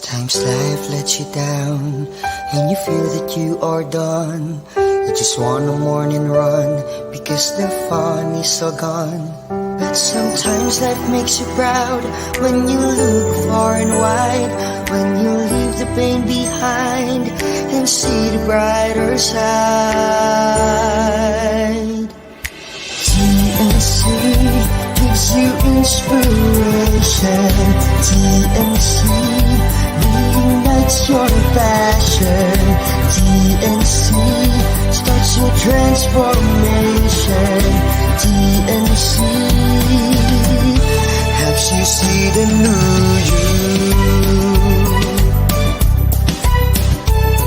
Sometimes life lets you down and you feel that you are done. You just want a morning run because the fun is all gone. But sometimes life makes you proud when you look far and wide, when you leave the pain behind and see the brighter side. TNC gives you inspiration. TNC reignites your passion. TNC starts your transformation. TNC helps you see the new you.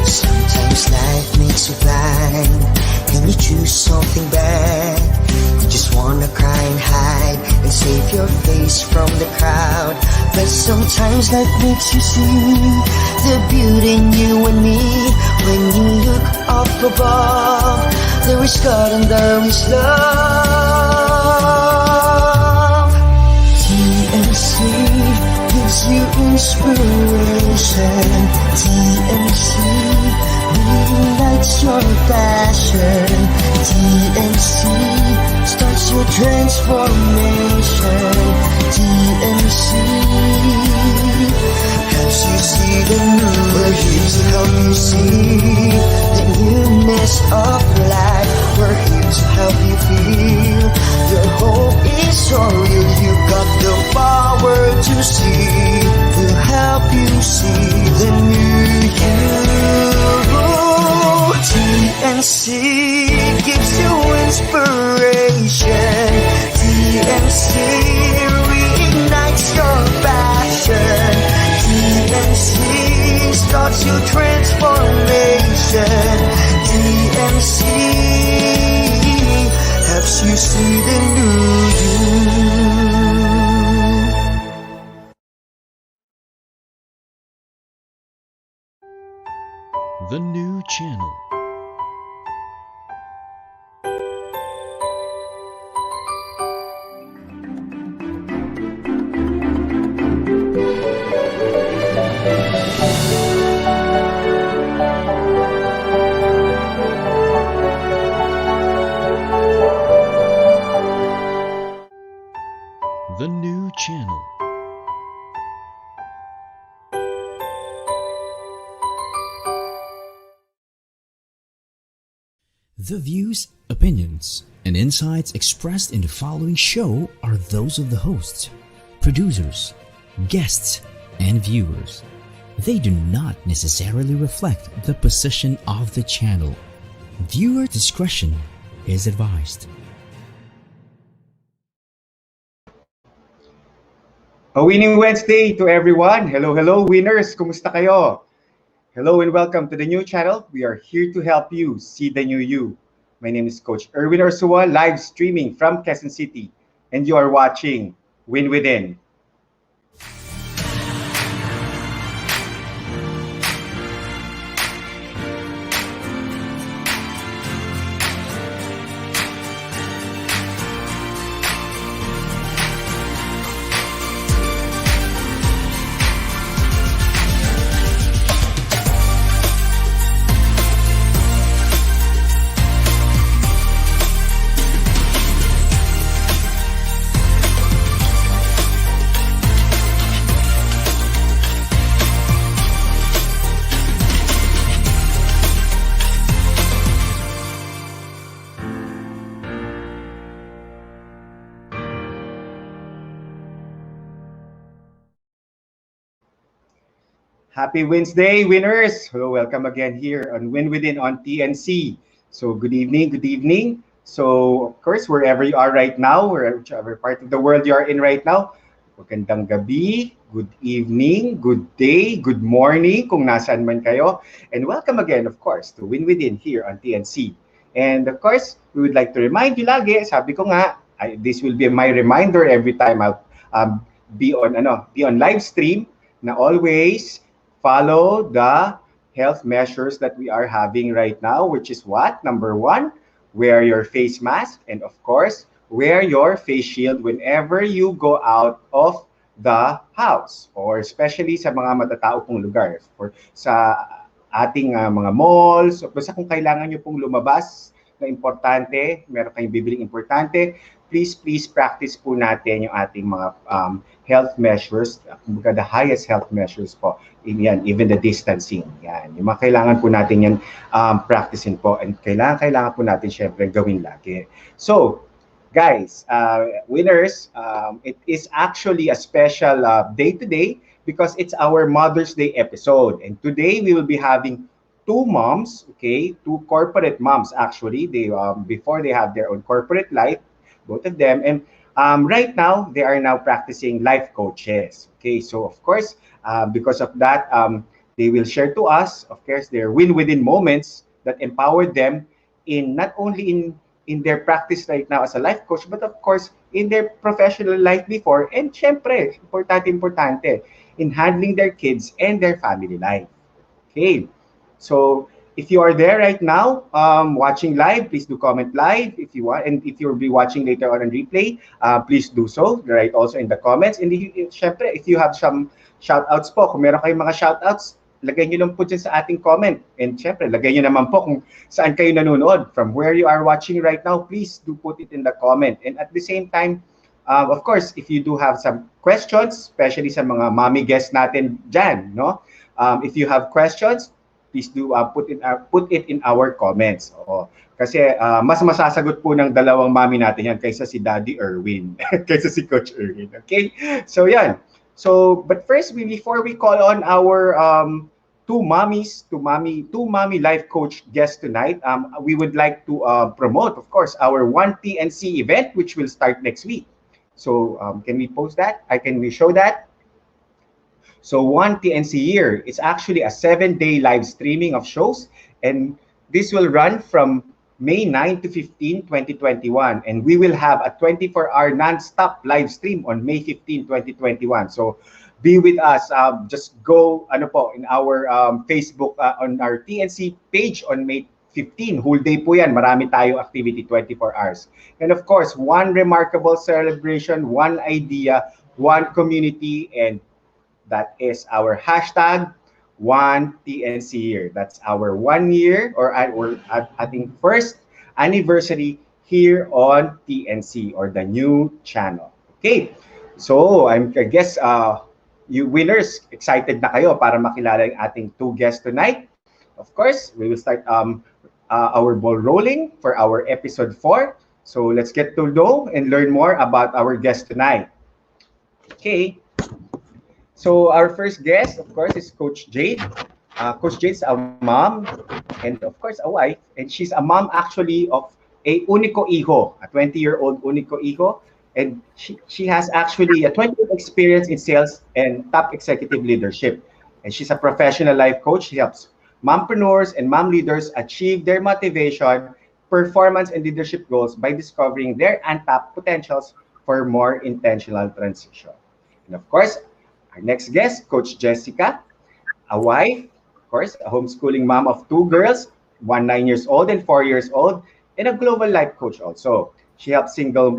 Sometimes life makes you blind and you choose something bad. You just wanna cry and hide and save your face from the crowd. But sometimes life makes you see the beauty in you and me. When you look up above, there is God and there is love. TNC gives you inspiration. TNC reignites your passion. TNC starts your transformation. TNC helps you see the new. We're here to help you see the newness of life. We're here to help you feel your hope is so real. You got the power to see. We'll help you see the new you. TNC gives you inspiration. TNC reignites your passion. TNC starts your transformation. TNC helps you see the new you. The new channel. The new channel. The views, opinions, and insights expressed in the following show are those of the hosts, producers, guests, and viewers. They do not necessarily reflect the position of the channel. Viewer discretion is advised. A winning Wednesday to everyone. Hello, hello, winners. Kumusta kayo? Hello and welcome to the new channel. We are here to help you see the new you. My name is Coach Erwin Ursua, live streaming from Quezon City, and you are watching Win Within. Happy Wednesday, winners! Hello, welcome again here on Win Within on TNC. So good evening, good evening. So of course, wherever you are right now, whichever part of the world you are in right now, magandang gabi, good evening, good day, good morning kung nasaan man kayo. And welcome again, of course, to Win Within here on TNC. And of course, we would like to remind you lagi, sabi ko nga, this will be my reminder every time I'll be on live stream na always follow the health measures that we are having right now, which is what? Number one, wear your face mask, and of course, wear your face shield whenever you go out of the house, or especially sa mga matatao pong lugar, or sa ating mga malls, o basta kung kailangan nyo pong lumabas na importante, meron kayong bibiling importante, please practice po natin yung ating mga health measures, kumbaga the highest health measures po, yan, even the distancing, yan, yung mga kailangan po natin yan practicein po, and kailangan po natin syempre gawin lagi. So, guys, winners, it is actually a special day today because it's our Mother's Day episode. And today we will be having two moms, okay, two corporate moms actually. They before they have their own corporate life, both of them. And right now, they are now practicing life coaches. Okay, so of course, because of that, they will share to us, of course, their win-within moments that empowered them in not only in their practice right now as a life coach, but of course, in their professional life before, and syempre, importante, in handling their kids and their family life. Okay, so if you are there right now, watching live, please do comment live if you want, and if you'll be watching later on replay, please do so, right, also in the comments. And syempre, if you have some shoutouts po, kung meron kayong mga shoutouts, lagay nyo lang po dyan sa ating comment. And syempre, lagay nyo naman po kung saan kayo nanonood. From where you are watching right now, please do put it in the comment. And at the same time, of course, if you do have some questions, especially sa mga mommy guests natin dyan, no? If you have questions, please do put it in our comments. Kasi mas masasagot po ng dalawang mommy natin yan kaysa si Daddy Erwin, kaysa si Coach Erwin. Okay? So yan. So, but first, before we call on our two mommy life coach guests tonight, we would like to promote, of course, our 1TNC event, which will start next week. So, can we post that? Can we show that? So, 1TNC year, it's actually a 7-day live streaming of shows, and this will run from May 9 to 15, 2021. And we will have a 24-hour non-stop live stream on May 15, 2021. So be with us. Just go in our Facebook, on our TNC page on May 15. Whole day po yan. Marami tayo activity, 24 hours. And of course, one remarkable celebration, one idea, one community, and that is our hashtag 1TNC year. That's our 1 year, or I think first anniversary here on TNC, or the new channel. Okay, so I guess you winners, excited na kayo para makilala yung ating two guests tonight. Of course, we will start our ball rolling for our episode 4. So let's get to know and learn more about our guest tonight. Okay. So our first guest, of course, is Coach Jade. Coach Jade's a mom and, of course, a wife. And she's a mom, actually, of a único hijo, a 20-year-old único hijo. And she has actually a 20-year experience in sales and top executive leadership. And she's a professional life coach. She helps mompreneurs and mom leaders achieve their motivation, performance, and leadership goals by discovering their untapped potentials for more intentional transition. And, of course, our next guest, Coach Jessica, a wife, of course, a homeschooling mom of 2 girls, one 9 years old and 4 years old, and a global life coach also. She helps singles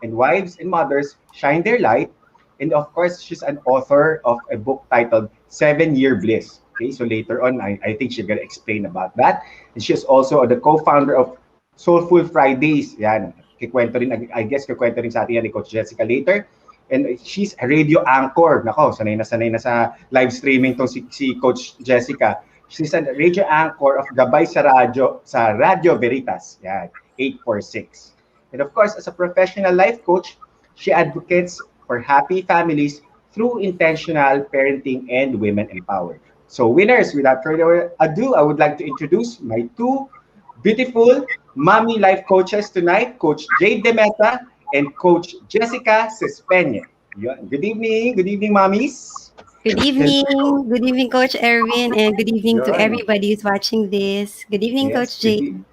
and wives and mothers shine their light. And of course, she's an author of a book titled 7-Year Bliss. Okay, so later on, I think she's going to explain about that. And she's also the co-founder of Soulful Fridays. Yan, I guess kikwento rin sa atin yan ni Coach Jessica later. And she's a radio anchor. Nako, sanay na sa live streaming tong si Coach Jessica. She's a radio anchor of Gabay sa Radyo Veritas. Yan, 846. And of course, as a professional life coach, she advocates for happy families through intentional parenting and women empowered. So winners, without further ado, I would like to introduce my two beautiful mommy life coaches tonight, Coach Jade De Mesa and Coach Jessica Sespeñe. Good evening, mommies. Good evening, Coach Erwin, and good evening to everybody who's watching this. Good evening, Coach Jade.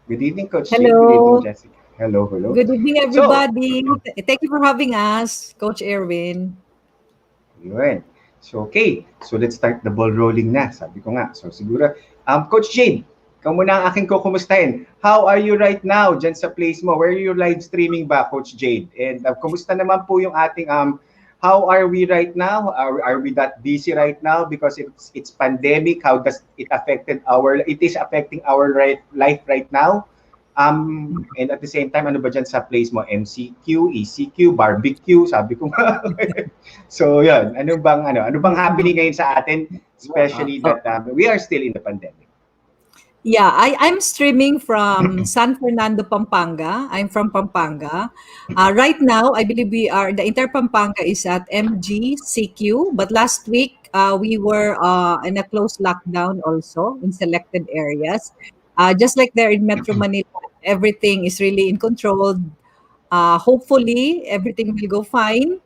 Good evening, Coach Hello. Jade. Good evening, Jessica. Hello. Good evening, everybody. Thank you for having us, Coach Erwin. Yun. So, okay. So, let's start the ball rolling na. Sabi ko nga. So, siguro, Coach Jade, ikaw muna ang aking kukumustahin. How are you right now dyan sa place mo? Where are you live streaming ba, Coach Jade? And kumusta naman po yung ating how are we right now? Are we that busy right now because it's pandemic? How does it it is affecting our life right now? And at the same time, ano ba dyan sa place mo? MCQ, ECQ, barbecue, sabi ko nga. So, yun. Ano bang happening ngayon sa atin? Especially that we are still in the pandemic. Yeah, I'm streaming from San Fernando, Pampanga. I'm from Pampanga. Right now, I believe the entire Pampanga is at MGCQ. But last week, we were in a closed lockdown also in selected areas. Just like there in Metro Manila, everything is really in control. Hopefully, everything will go fine.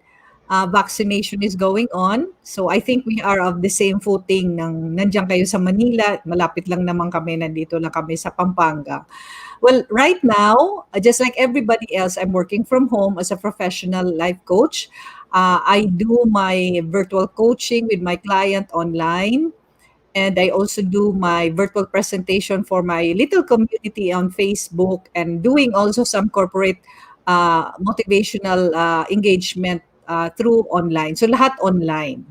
Vaccination is going on. So I think we are of the same footing ng nandiyan kayo sa Manila. Malapit lang naman kami, nandito lang kami sa Pampanga. Well, right now, just like everybody else, I'm working from home as a professional life coach. I do my virtual coaching with my client online. And I also do my virtual presentation for my little community on Facebook and doing also some corporate motivational engagement through online. So lahat online.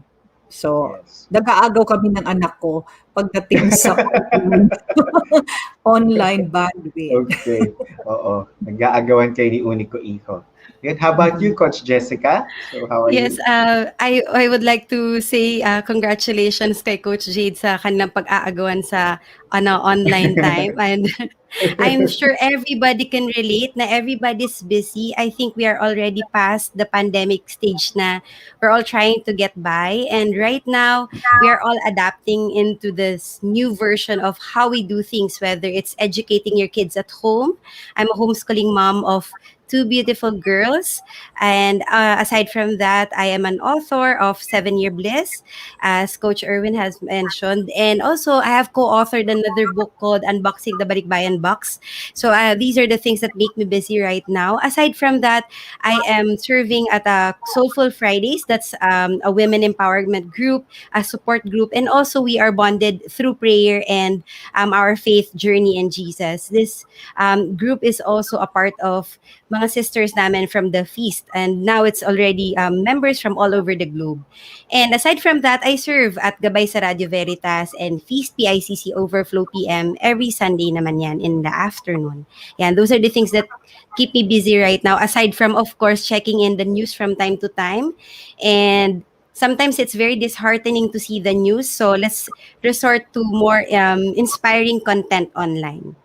So Yes. nag-aagaw kami ng anak ko pagdating sa online bandwidth. Okay. Oo. Nag-aagawan kayo ni Unico Iho. Good. How about you, Coach Jessica? So, how are Yes, you? I would like to say congratulations kay Coach Jade sa kanilang pag-aagawan sa online time. And I'm sure everybody can relate na everybody's busy. I think we are already past the pandemic stage na we're all trying to get by. And right now, we are all adapting into this new version of how we do things, whether it's educating your kids at home. I'm a homeschooling mom of two beautiful girls. And aside from that, I am an author of 7-Year Bliss, as Coach Erwin has mentioned. And also, I have co-authored another book called Unboxing the Balikbayan Box. So these are the things that make me busy right now. Aside from that, I am serving at a Soulful Fridays. That's a women empowerment group, a support group. And also, we are bonded through prayer and our faith journey in Jesus. This group is also a part of mga sisters namin from the Feast. And now it's already members from all over the globe. And aside from that, I serve at Gabay sa Radyo Veritas and Feast PICC Overflow PM every Sunday naman yan in the afternoon. Yan, those are the things that keep me busy right now. Aside from, of course, checking in the news from time to time. And sometimes it's very disheartening to see the news. So let's resort to more inspiring content online.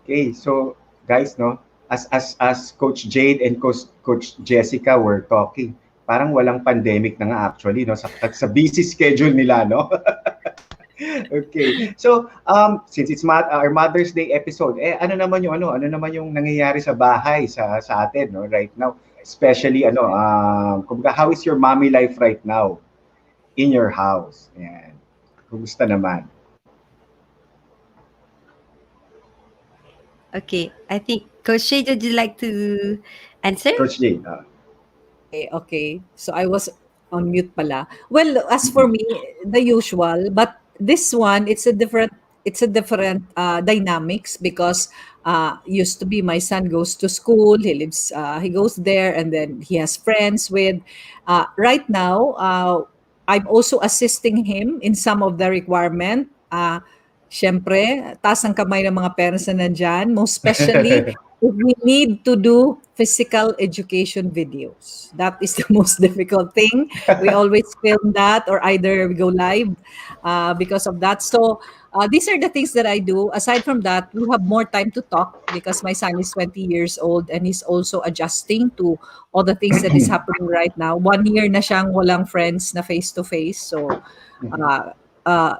Okay, so guys, no, as Coach Jade and Coach Jessica were talking, parang walang pandemic na nga actually, no, sa busy schedule nila, no. Okay. So, since it's our Mother's Day episode, ano naman yung nangyayari sa bahay sa atin, no, right now, especially kumbaga, how is your mommy life right now in your house? Yan. Kumusta naman? Okay, I think Coach Jade, would you like to answer? Coach Jade. Okay. So I was on mute pala. Well, as for me, the usual, but this one it's a different dynamics because used to be my son goes to school, he goes there and then he has friends with right now I'm also assisting him in some of the requirement. Siyempre, taas ang kamay ng mga parents na nandyan, most especially if we need to do physical education videos. That is the most difficult thing. We always film that or either we go live because of that. So these are the things that I do. Aside from that, we have more time to talk because my son is 20 years old and he's also adjusting to all the things that is happening right now. 1 year na siyang walang friends na face-to-face. So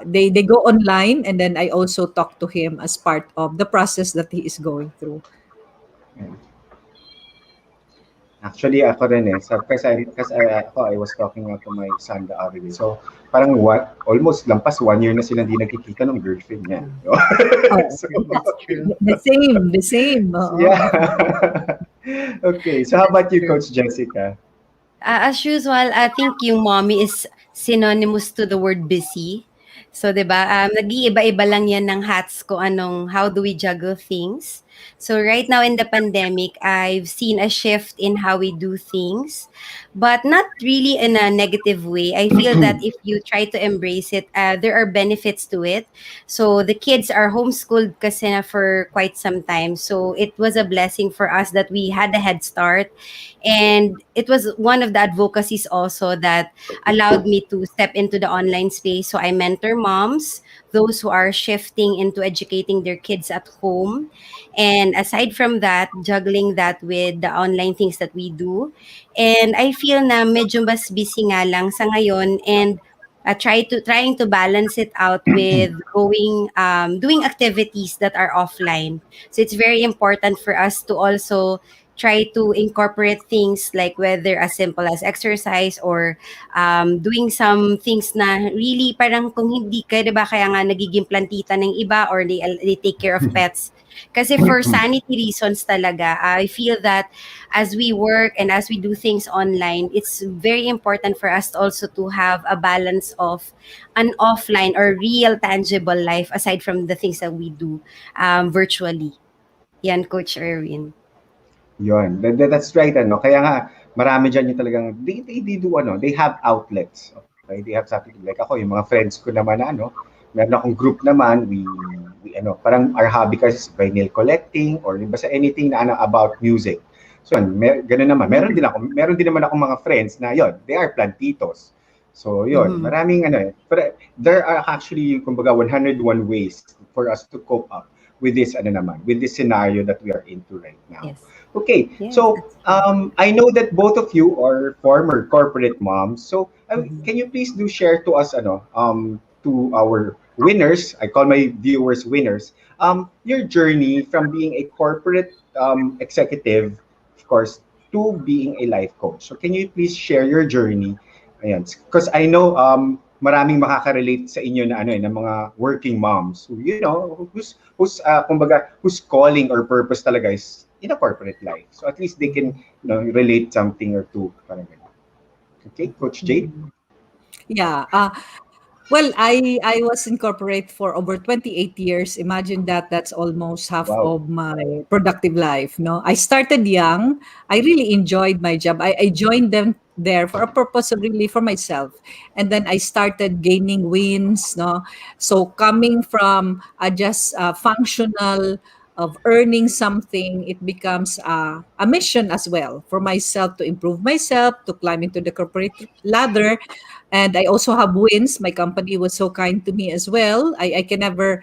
they go online and then I also talk to him as part of the process that he is going through. Actually, ako rin kasi ako, I was talking to my son the other day. So, parang almost lampas 1 year na sila hindi nagkikita ng girlfriend niya. No? That's true. The same. Yeah. Okay, so how about you, Coach Jessica? As usual, I think yung mommy is synonymous to the word busy. So, 'di ba? Nag-iiba-iba lang 'yan ng hats ko how do we juggle things. So right now in the pandemic, I've seen a shift in how we do things, but not really in a negative way. I feel that if you try to embrace it, there are benefits to it. So the kids are homeschooled kasi na for quite some time. So it was a blessing for us that we had a head start. And it was one of the advocacies also that allowed me to step into the online space. So I mentor moms, those who are shifting into educating their kids at home. And aside from that, juggling that with the online things that we do. And I feel na medyo mas busy nga lang sa ngayon, and trying to balance it out with doing activities that are offline. So it's very important for us to also try to incorporate things like whether as simple as exercise or doing some things na really parang kung hindi ka, 'di ba, kaya nga nagiging plantita ng iba or they take care of pets. Kasi for sanity reasons talaga, I feel that as we work and as we do things online, it's very important for us also to have a balance of an offline or real tangible life aside from the things that we do virtually. Yan, Coach Erwin. Yun. That's right, ano. Kaya nga, marami dyan yung talagang, they do, ano, they have outlets. Okay? They have something, like ako, yung mga friends ko naman, ano, meron akong group naman, we ano, parang our hobby kasi is vinyl collecting or basta anything na ano, about music. So, ganun naman. Meron din naman ako mga friends na, yun, they are plantitos. So, yun, maraming, ano, but there are actually, kumbaga, 101 ways for us to cope up with this, ano naman, with this scenario that we are into right now. Yes. Okay, Yes. so I know that both of you are former corporate moms. So can you please do share to us, to our winners, I call my viewers winners, your journey from being a corporate executive, of course, to being a life coach. So can you please share your journey? Ayan, because I know maraming makaka-relate sa inyo na ano na mga working moms who, you know, kumbaga whose calling or purpose talaga is in a corporate life. So at least they can, you know, relate something or two. Parang ganun. Okay, Coach Jade? Yeah. Well, I was in corporate for over 28 years. Imagine that. That's almost half Wow. of my productive life. No, I started young. I really enjoyed my job. I joined them there for a purpose of really for myself, and then I started gaining wins. No, so coming from just functional of earning something, it becomes a mission as well for myself to improve myself, to climb into the corporate ladder. And I also have wins. My company was so kind to me as well. I can never,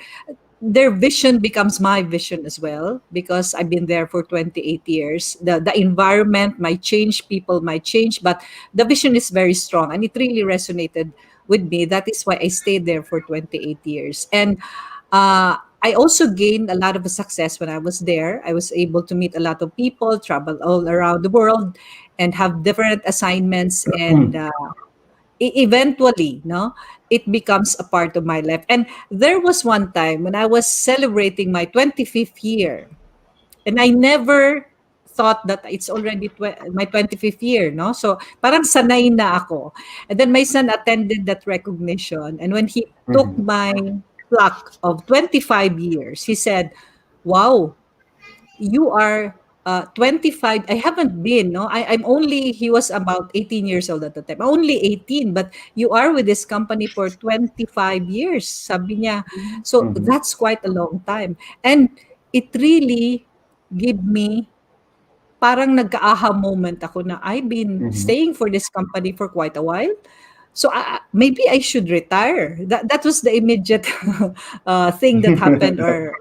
their vision becomes my vision as well because I've been there for 28 years. The environment might change, people might change, but the vision is very strong and it really resonated with me. That is why I stayed there for 28 years. And I also gained a lot of success when I was there. I was able to meet a lot of people, travel all around the world, and have different assignments. And eventually, no, it becomes a part of my life. And there was one time when I was celebrating my 25th year, and I never thought that it's already my 25th year, no? So parang sanay na ako. And then my son attended that recognition. And when he took my plaque of 25 years, he said, wow, you are 25. I haven't been, no? I'm only, he was about 18 years old at the time. Only 18, but you are with this company for 25 years, sabi niya. So that's quite a long time. And it really gave me, parang nagka-aha moment ako na I've been staying for this company for quite a while. So maybe I should retire. That was the immediate thing that happened or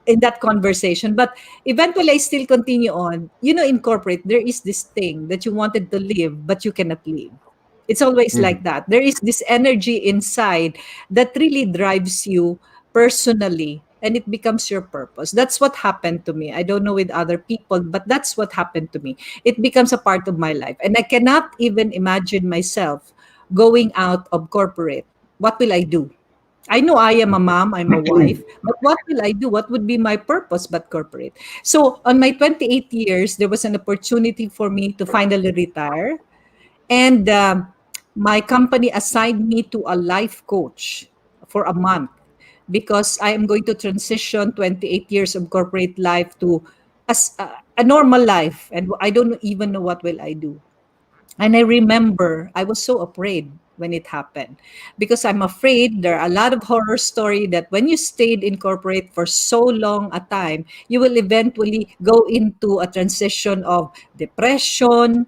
in that conversation. But eventually I still continue on. You know, in corporate, there is this thing that you wanted to live, but you cannot live. It's always like that. There is this energy inside that really drives you personally, and it becomes your purpose. That's what happened to me. I don't know with other people, but that's what happened to me. It becomes a part of my life. And I cannot even imagine myself going out of corporate. What will I do? I know I am a mom, I'm a wife, but what will I do? What would be my purpose but corporate? So on my 28 years, there was an opportunity for me to finally retire. And my company assigned me to a life coach for a month. because I am going to transition 28 years of corporate life to a normal life, and I don't even know what will I do. And I remember I was so afraid when it happened, because I'm afraid there are a lot of horror story that when you stayed in corporate for so long a time, you will eventually go into a transition of depression.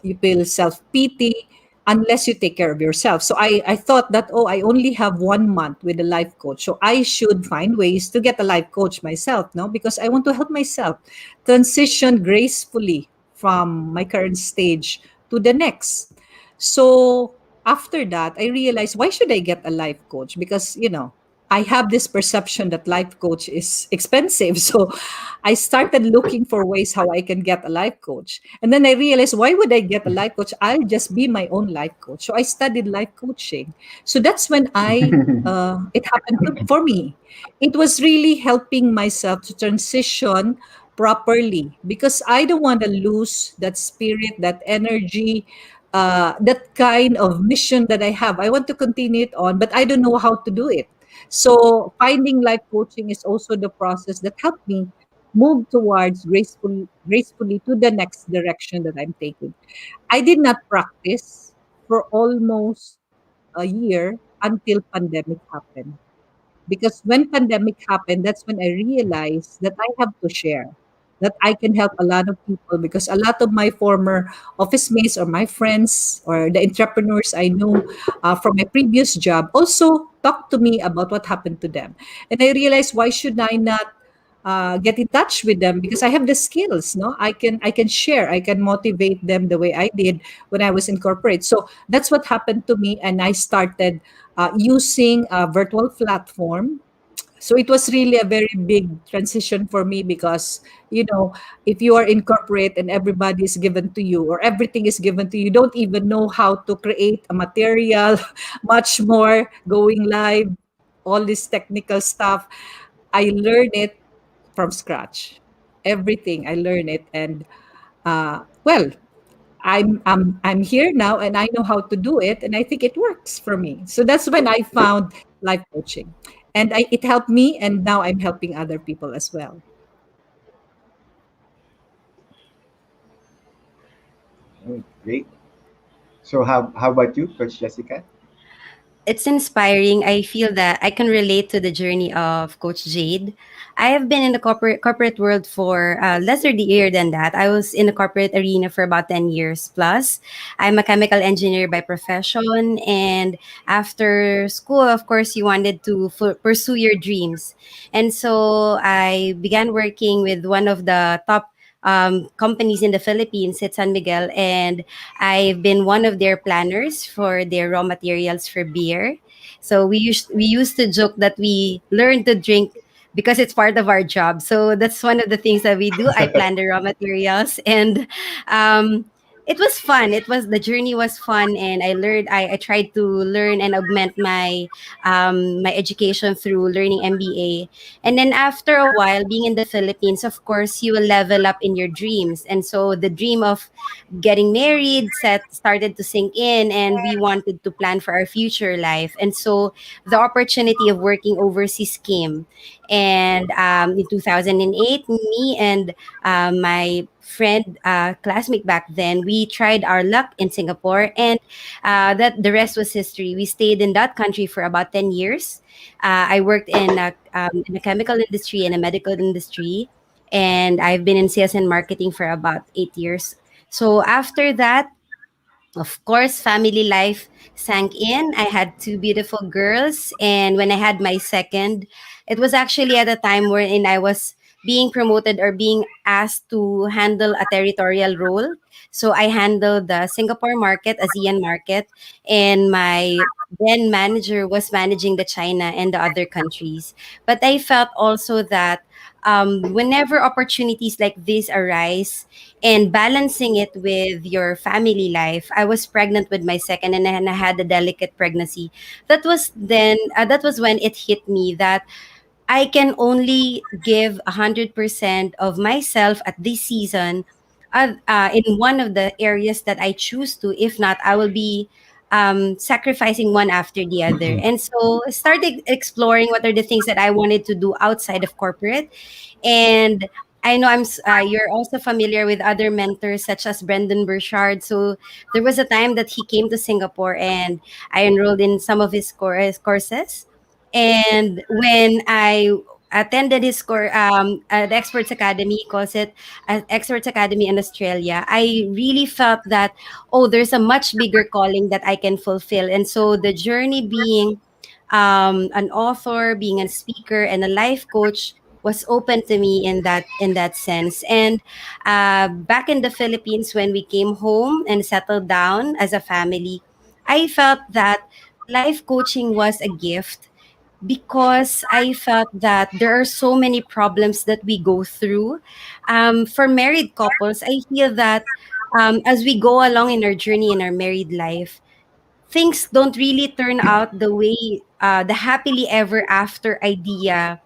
You feel self-pity unless you take care of yourself. So I thought that, oh, I only have 1 month with a life coach. So I should find ways to get a life coach myself, no? Because I want to help myself transition gracefully from my current stage to the next. So after that, I realized, why should I get a life coach? Because, I have this perception that life coach is expensive. So I started looking for ways how I can get a life coach. And then I realized, why would I get a life coach? I'll just be my own life coach. So I studied life coaching. So that's when it happened for me. It was really helping myself to transition properly, because I don't want to lose that spirit, that energy, that kind of mission that I have. I want to continue it on, but I don't know how to do it. So finding life coaching is also the process that helped me move towards gracefully to the next direction that I'm taking. I did not practice for almost a year until pandemic happened, because when pandemic happened, that's when I realized that I have to share, that I can help a lot of people, because a lot of my former office mates or my friends or the entrepreneurs I know from my previous job also talked to me about what happened to them. And I realized, why should I not get in touch with them, because I have the skills, no? I can share, I can motivate them the way I did when I was in corporate. So that's what happened to me, and I started using a virtual platform. So it was really a very big transition for me, because if you are in corporate and everybody is given to you, or everything is given to you, you don't even know how to create a material, much more going live, all this technical stuff. I learned it from scratch. Everything I learned it, and well, I'm here now, and I know how to do it, and I think it works for me. So that's when I found life coaching, and it helped me, and now I'm helping other people as well. Oh, great. So how about you, Coach Jessica? It's inspiring. I feel that I can relate to the journey of Coach Jade. I have been in the corporate world for lesser the year than that. I was in the corporate arena for about 10 years plus. I'm a chemical engineer by profession, and after school, of course, you wanted to pursue your dreams. And so I began working with one of the top companies in the Philippines at San Miguel, and I've been one of their planners for their raw materials for beer. So we used to joke that we learned to drink because it's part of our job. So that's one of the things that we do. I plan the raw materials, and um, it was fun. The journey was fun, and I tried to learn and augment my education through learning MBA. And then after a while, being in the Philippines, of course, you will level up in your dreams. And so the dream of getting married started to sink in, and we wanted to plan for our future life. And so the opportunity of working overseas came. And in 2008, me and my friend, classmate back then, we tried our luck in Singapore, and that the rest was history. We stayed in that country for about 10 years. I worked in the chemical industry and a medical industry, and I've been in sales and marketing for about 8 years. So after that, of course, family life sank in. I had two beautiful girls, and when I had my second, it was actually at a time wherein I was being promoted or being asked to handle a territorial role. So I handled the Singapore market, ASEAN market, and my then manager was managing the China and the other countries. But I felt also that whenever opportunities like this arise, and balancing it with your family life. I was pregnant with my second, and I had a delicate pregnancy. That was when it hit me that I can only give 100% of myself at this season in one of the areas that I choose to. If not, I will be sacrificing one after the other. And so I started exploring what are the things that I wanted to do outside of corporate. And I know you're also familiar with other mentors such as Brendan Burchard. So there was a time that he came to Singapore and I enrolled in some of his courses. And when I attended his the Experts Academy, he calls it Experts Academy in Australia, I really felt that, oh, there's a much bigger calling that I can fulfill. And so the journey being an author, being a speaker, and a life coach was open to me in that sense. And back in the Philippines, when we came home and settled down as a family, I felt that life coaching was a gift because I felt that there are so many problems that we go through. For married couples, I feel that as we go along in our journey in our married life, things don't really turn out the way the happily ever after idea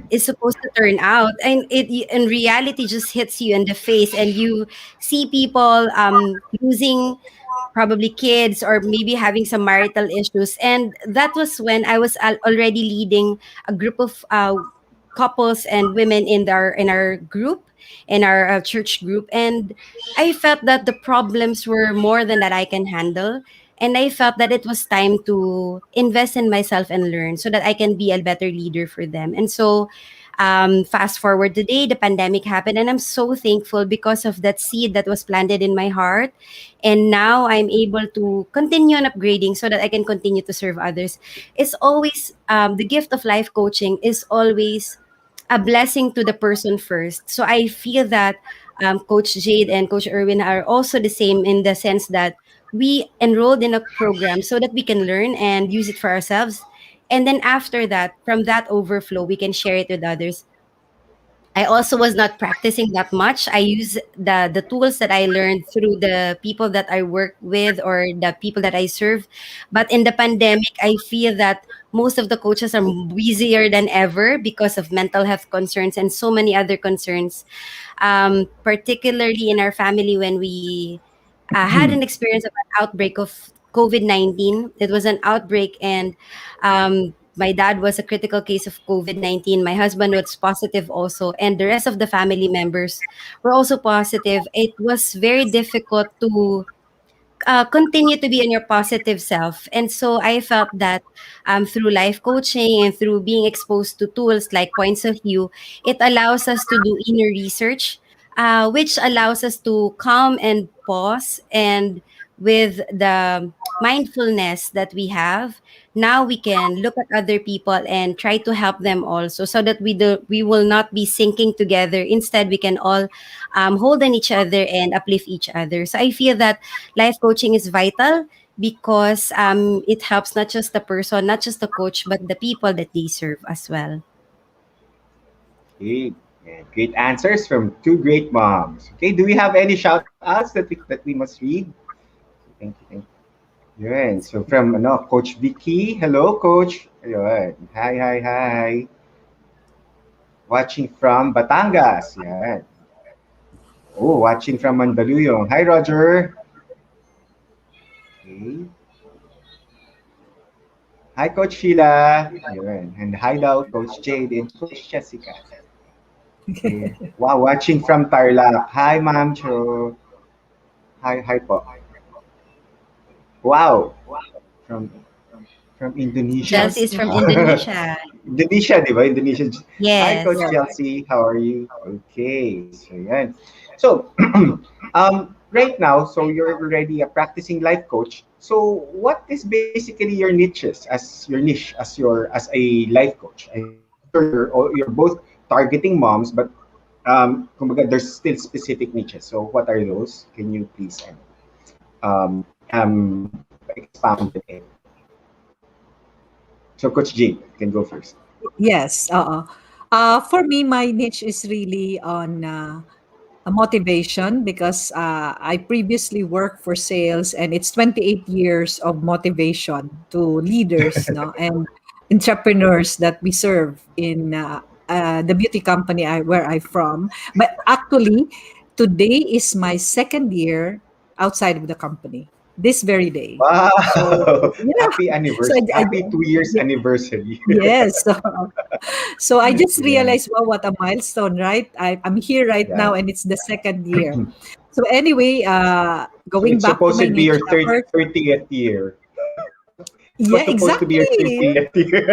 is supposed to turn out, and it in reality just hits you in the face, and you see people losing probably kids or maybe having some marital issues. And that was when I was already leading a group of couples and women in our group, in our church group. And I felt that the problems were more than that I can handle. And I felt that it was time to invest in myself and learn so that I can be a better leader for them. And so fast forward today, the pandemic happened, and I'm so thankful because of that seed that was planted in my heart. And now I'm able to continue on upgrading so that I can continue to serve others. It's always the gift of life coaching is always a blessing to the person first. So I feel that Coach Jade and Coach Erwin are also the same in the sense that we enrolled in a program so that we can learn and use it for ourselves. And then after that, from that overflow, we can share it with others. I also was not practicing that much. I use the tools that I learned through the people that I work with or the people that I serve. But in the pandemic, I feel that most of the coaches are busier than ever because of mental health concerns and so many other concerns. Particularly in our family, when we had an experience of an outbreak of COVID-19. It was an outbreak, and my dad was a critical case of COVID-19. My husband was positive also, and the rest of the family members were also positive. It was very difficult to continue to be in your positive self. And so I felt that through life coaching and through being exposed to tools like Points of View, it allows us to do inner research, which allows us to calm and pause. And with the mindfulness that we have, now we can look at other people and try to help them also so that we will not be sinking together. Instead, we can all hold on each other and uplift each other. So I feel that life coaching is vital because it helps not just the person, not just the coach, but the people that they serve as well. Okay. Yeah, great answers from two great moms. Okay, do we have any shout outs that we must read? Thank you. Thank you. Yun. So from Coach Vicky. Hello, Coach. Yun. Hi. Watching from Batangas. Yan. Oh, watching from Mandaluyong. Hi, Roger. Okay. Hi, Coach Sheila. Yun. And hi daw, Coach Jade and Coach Jessica. Okay. Wow, watching from Tarlac. Hi, Ma'am Cho. Hi po. Wow. From Indonesia. Chelsea is from Indonesia. Indonesia, di ba? Indonesia. Hi, Yes. Coach Chelsea. How are you? Okay. So, yan. So, right now, so you're already a practicing life coach. So, what is basically your niches as a life coach? I'm sure you're both targeting moms, but kumbaga, there's still specific niches. So, what are those? Can you please expound it? So, Coach Jade can go first. Yes. For me, my niche is really on motivation because I previously worked for sales, and it's 28 years of motivation to leaders, no, and entrepreneurs that we serve in the beauty company where I'm from. But actually, today is my second year outside of the company. this very day. Wow. So yeah, Happy so anniversary. Happy 2 years anniversary. yes. So I just Yeah. realized, wow, what a milestone, right? I'm here right Yeah. now, and it's the second year. So anyway, So going it's back to supposed my to be niche, your 30th year. It was yeah, supposed to be your exactly. 30th year.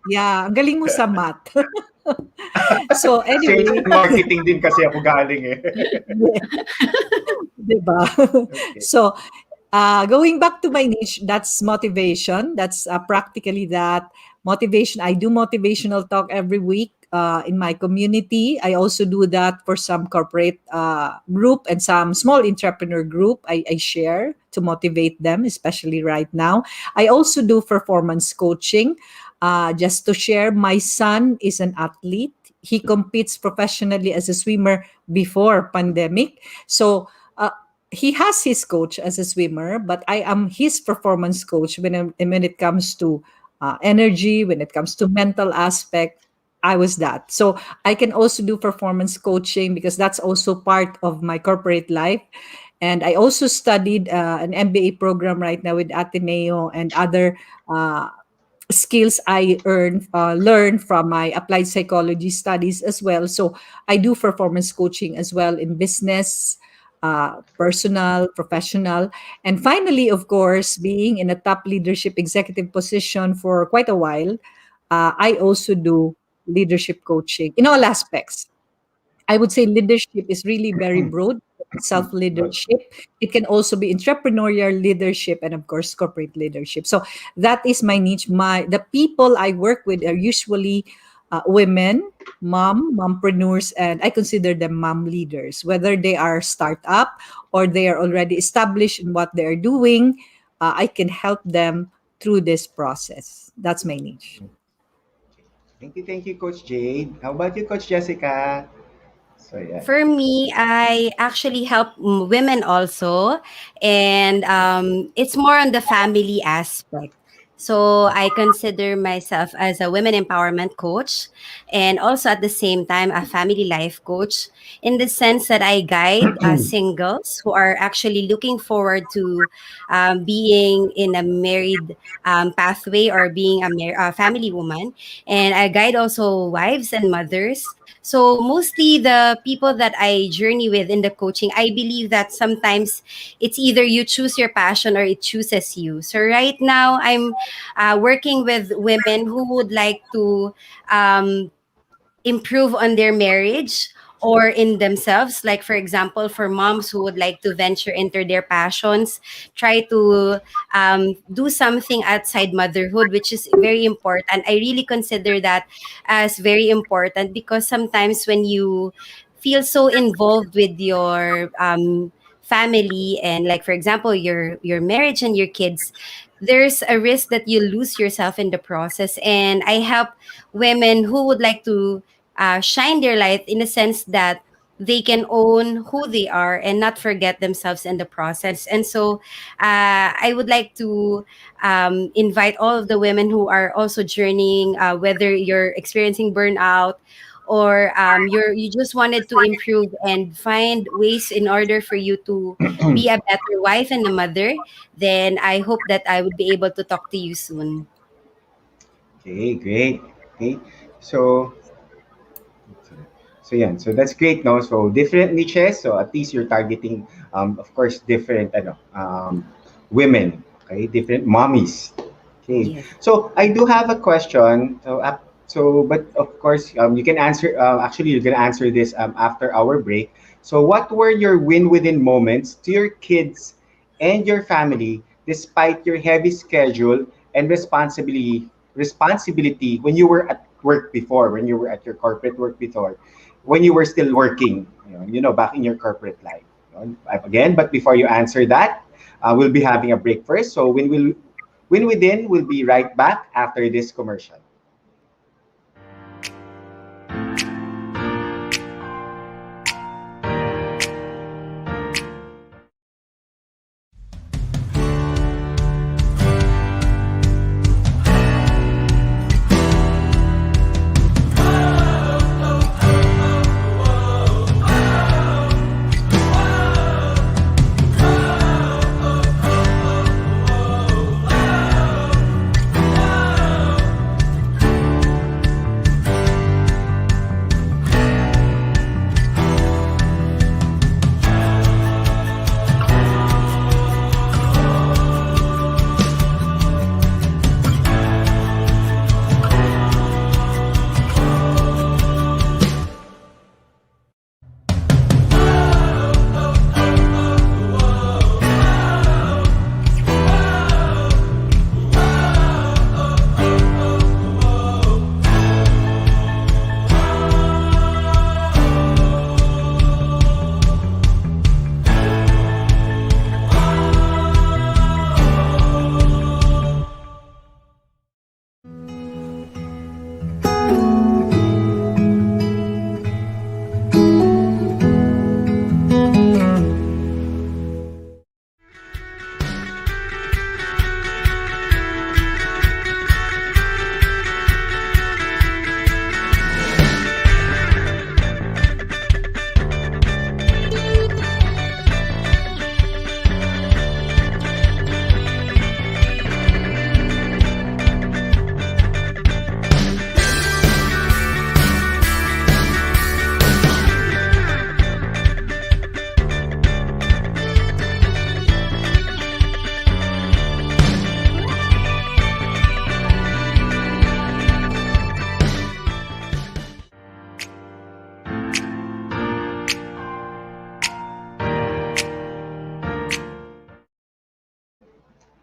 Yeah, ang galing mo sa math. So Sales anyway, and marketing din kasi ako galing eh. yeah, 'di ba? Okay. So, going back to my niche, that's motivation. That's practically that motivation. I do motivational talk every week in my community. I also do that for some corporate group and some small entrepreneur group. I share to motivate them, especially right now. I also do performance coaching. Just to share, my son is an athlete. He competes professionally as a swimmer before pandemic. So he has his coach as a swimmer, but I am his performance coach when it comes to energy, when it comes to mental aspect. I was that. So I can also do performance coaching because that's also part of my corporate life. And I also studied an MBA program right now with Ateneo and other skills I learn from my applied psychology studies as well. So I do performance coaching as well in business, personal, professional. And finally, of course, being in a top leadership executive position for quite a while, I also do leadership coaching in all aspects. I would say leadership is really very broad. Self Good. leadership. It can also be entrepreneurial leadership and of course corporate leadership. So that is my niche. The people I work with are usually women, mompreneurs, and I consider them mom leaders. Whether they are startup or they are already established in what they are doing, I can help them through this process. That's my niche. Thank you, Coach Jade. How about you, Coach Jessica? So yeah. For me, I actually help women also, and it's more on the family aspect. So I consider myself as a women empowerment coach, and also at the same time a family life coach. In the sense that I guide singles who are actually looking forward to being in a married pathway or being a family woman, and I guide also wives and mothers. So mostly the people that I journey with in the coaching, I believe that sometimes it's either you choose your passion or it chooses you. So right now I'm working with women who would like to um, improve on their marriage or in themselves, like for example for moms who would like to venture into their passions, try to do something outside motherhood, which is very important. I really consider that as very important because sometimes when you feel so involved with your family and like for example your marriage and your kids, there's a risk that you lose yourself in the process. And I help women who would like to shine their light in a sense that they can own who they are and not forget themselves in the process. And so I would like to invite all of the women who are also journeying, whether you're experiencing burnout or you just wanted to improve and find ways in order for you to be a better wife and a mother, then I hope that I would be able to talk to you soon. Okay, great. Okay. So yeah, so that's great, no? So different niches. So at least you're targeting, of course, different, women. Okay, different mommies. Okay. Yes. So I do have a question. But of course, you can answer. Actually, you're gonna answer this after our break. So, what were your win-within moments to your kids and your family, despite your heavy schedule and responsibility when you were at work before, when you were at your corporate work before, when you were still working, back in your corporate life. Again, but before you answer that, we'll be having a break first. So, Win Within will be right back after this commercial.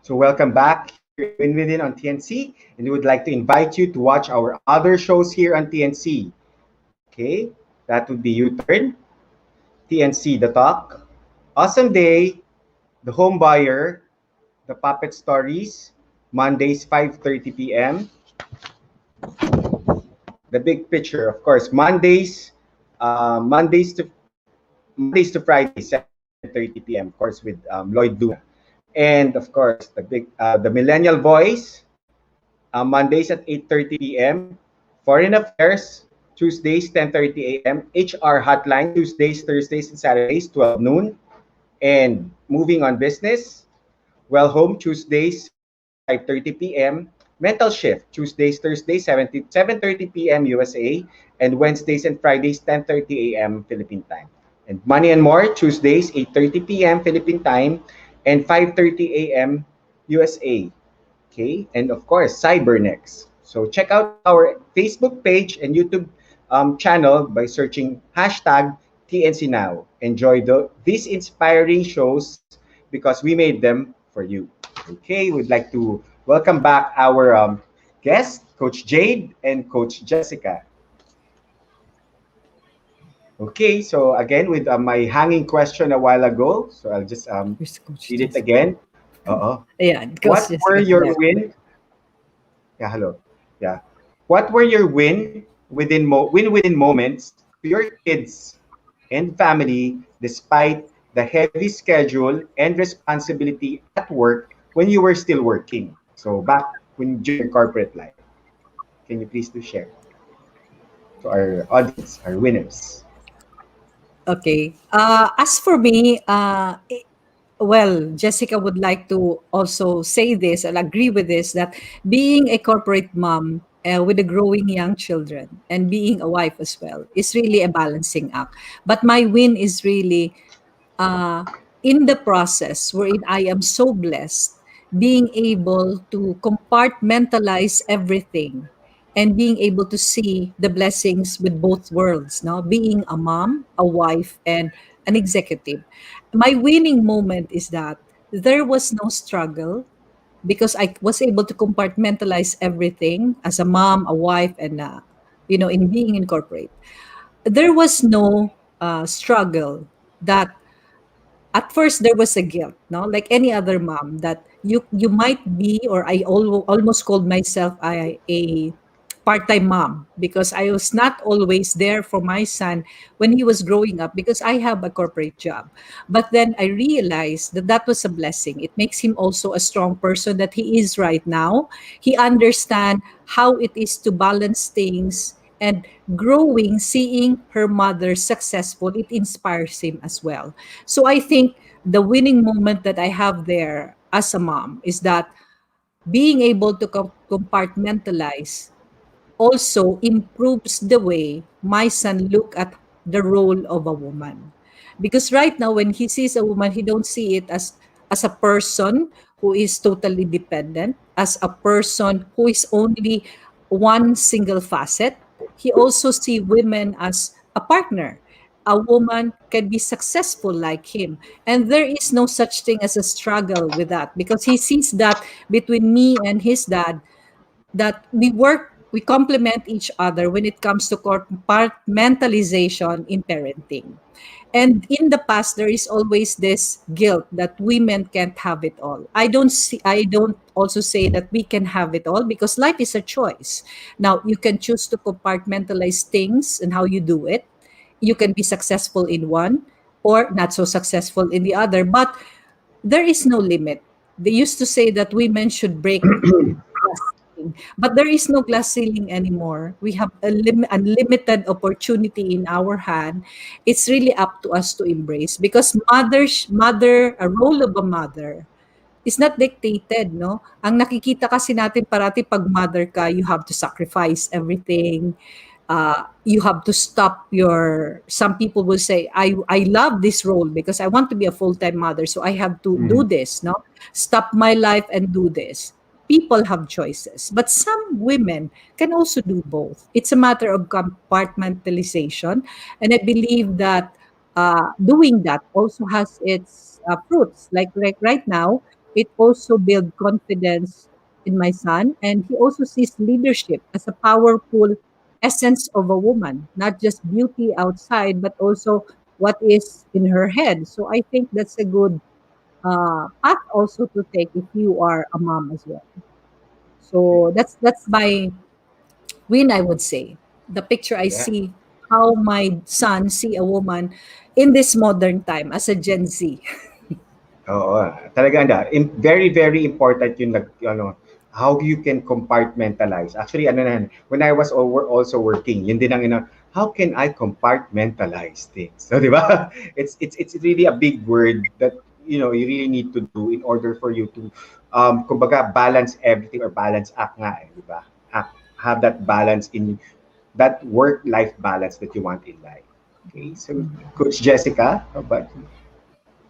So welcome back here in Win Within on TNC, and we would like to invite you to watch our other shows here on TNC. Okay, that would be U-Turn, TNC The Talk, Awesome Day, The Home Buyer, The Puppet Stories, Mondays 5:30 p.m. The Big Picture, of course, Mondays to Fridays 7:30 p.m. Of course, with Lloyd Luna, and of course the Millennial Voice, Mondays at 8:30 p.m. Foreign Affairs, Tuesdays 10:30 a.m. HR Hotline, Tuesdays, Thursdays, and Saturdays 12 noon. And Moving on Business, Well Home, Tuesdays 5:30 p.m. Mental Shift, Tuesdays, Thursdays 7:30 p.m. USA, and Wednesdays and Fridays 10:30 a.m. Philippine time. And Money and More, Tuesdays 8:30 p.m. Philippine time and 5:30 a.m. USA. Okay, and of course, Cybernex. So check out our Facebook page and YouTube channel by searching hashtag TNC Now. Enjoy these inspiring shows because we made them for you. Okay, we'd like to welcome back our guests, Coach Jade and Coach Jessica. Okay, so again with my hanging question a while ago, so I'll just Where's Coach read it Jessica? again. Uh-oh. Yeah, What Coach were Jessica. your Yeah. win? Yeah, hello. Yeah. What were your win within moments to your kids and family despite the heavy schedule and responsibility at work when you were still working? So back when during corporate life. Can you please do share to our audience, our winners? Okay. As for me, well, Jessica would like to also say this and agree with this that being a corporate mom with a growing young children and being a wife as well is really a balancing act. But my win is really uh, in the process wherein I am so blessed being able to compartmentalize everything and being able to see the blessings with both worlds, now being a mom, a wife, and an executive. My winning moment is that there was no struggle because I was able to compartmentalize everything as a mom, a wife, and in being in corporate. There was no struggle that at first there was a guilt, no, like any other mom, that you might be, or I almost called myself a part-time mom because I was not always there for my son when he was growing up because I have a corporate job. But then I realized that that was a blessing. It makes him also a strong person that he is right now. He understand how it is to balance things, and growing, seeing her mother successful, it inspires him as well. So I think the winning moment that I have there as a mom is that being able to compartmentalize also improves the way my son look at the role of a woman, because right now when he sees a woman, he don't see it as a person who is totally dependent, as a person who is only one single facet. He also see women as a partner. A woman can be successful like him, and there is no such thing as a struggle with that because he sees that between me and his dad, that we complement each other when it comes to compartmentalization in parenting. And in the past, there is always this guilt that women can't have it all. I don't also say that we can have it all because life is a choice. Now, you can choose to compartmentalize things and how you do it. You can be successful in one or not so successful in the other, but there is no limit. They used to say that women should break glass ceiling, but there is no glass ceiling anymore. We have a unlimited opportunity in our hand. It's really up to us to embrace because a role of a mother is not dictated, no? Ang nakikita kasi natin parati pag mother ka, you have to sacrifice everything. You have to stop some people will say, I love this role because I want to be a full-time mother, so I have to do this, no? Stop my life and do this. People have choices, but some women can also do both. It's a matter of compartmentalization, and I believe that doing that also has its fruits. Like right now, it also built confidence in my son, and he also sees leadership as a powerful essence of a woman, not just beauty outside, but also what is in her head. So I think that's a good path also to take if you are a mom as well. So that's my win, I would say. The picture I Yeah. see how my son see a woman in this modern time as a Gen Z. Oo, talaga very, very important yung how you can compartmentalize. Actually, when I was also working, yun din ang how can I compartmentalize things? So, di ba? It's really a big word that, you really need to do in order for you to, kumbaga, balance everything or balance act nga, di ba? Have that balance in that work-life balance that you want in life. Okay, so Coach Jessica, how about you?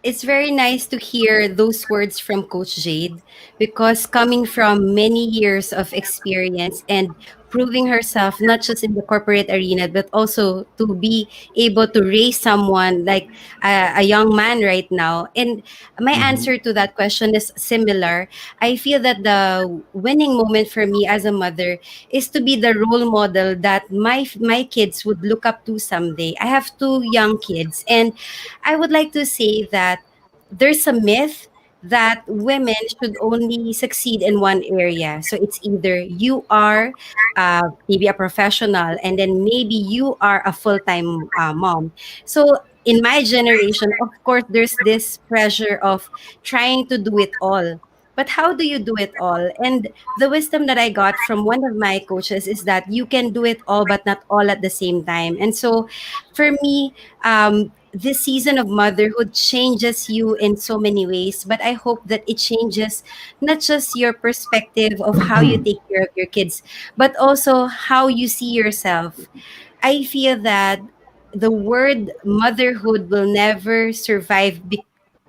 It's very nice to hear those words from Coach Jade because coming from many years of experience and proving herself not just in the corporate arena but also to be able to raise someone like a young man right now. And my Mm-hmm. answer to that question is similar. I feel that the winning moment for me as a mother is to be the role model that my kids would look up to someday. I have two young kids, and I would like to say that there's a myth that women should only succeed in one area. So it's either you are maybe a professional, and then maybe you are a full time mom. So in my generation, of course, there's this pressure of trying to do it all. But how do you do it all? And the wisdom that I got from one of my coaches is that you can do it all, but not all at the same time. And so for me, this season of motherhood changes you in so many ways, but I hope that it changes not just your perspective of how you take care of your kids, but also how you see yourself. I feel that the word motherhood will never survive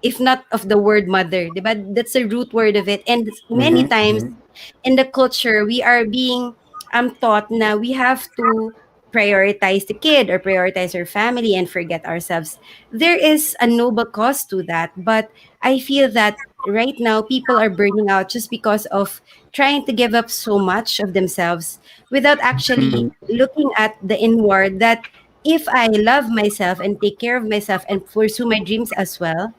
if not of the word mother, diba? That's the root word of it. And many Mm-hmm. times Mm-hmm. in the culture, we are being taught na we have to prioritize the kid or prioritize our family and forget ourselves. There is a noble cause to that, but I feel that right now people are burning out just because of trying to give up so much of themselves without actually looking at the inward that if I love myself and take care of myself and pursue my dreams as well,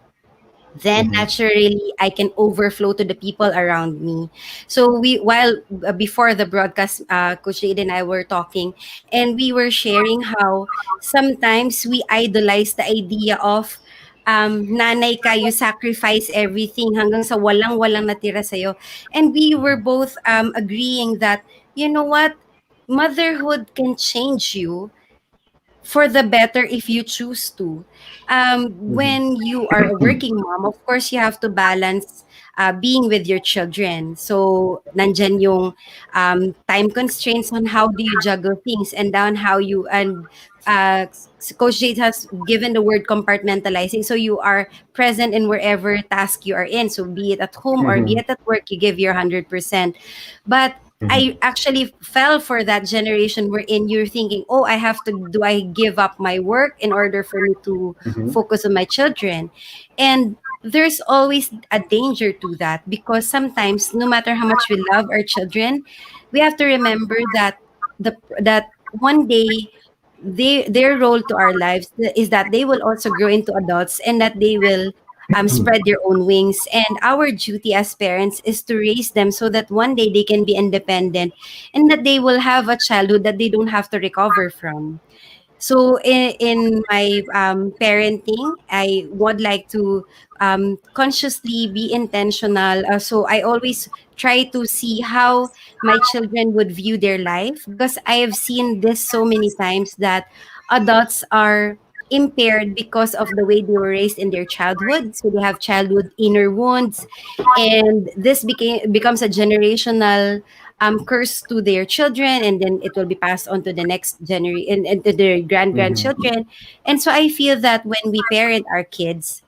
then Mm-hmm. naturally I can overflow to the people around me. So we while before the broadcast, Coach Jade and I were talking, and we were sharing how sometimes we idolize the idea of nanay ka, you sacrifice everything hanggang sa walang-walang natira sa'yo. And we were both agreeing that, you know what, motherhood can change you for the better if you choose to. When you are a working mom, of course, you have to balance being with your children. So, nandyan yung time constraints on how do you juggle things and down how you, and Coach Jade has given the word compartmentalizing. So, you are present in wherever task you are in. So, be it at home or be Mm-hmm. it at work, you give your 100%. But I actually fell for that generation wherein you're thinking, oh, do I give up my work in order for me to Mm-hmm. focus on my children? And there's always a danger to that because sometimes, no matter how much we love our children, we have to remember that that one day their role to our lives is that they will also grow into adults and that they will spread their own wings. And our duty as parents is to raise them so that one day they can be independent and that they will have a childhood that they don't have to recover from. So in my parenting, I would like to consciously be intentional. So I always try to see how my children would view their life because I have seen this so many times that adults are impaired because of the way they were raised in their childhood. So they have childhood inner wounds, and this becomes a generational curse to their children, and then it will be passed on to the next generation and to their Mm-hmm. grandchildren. And so I feel that when we parent our kids,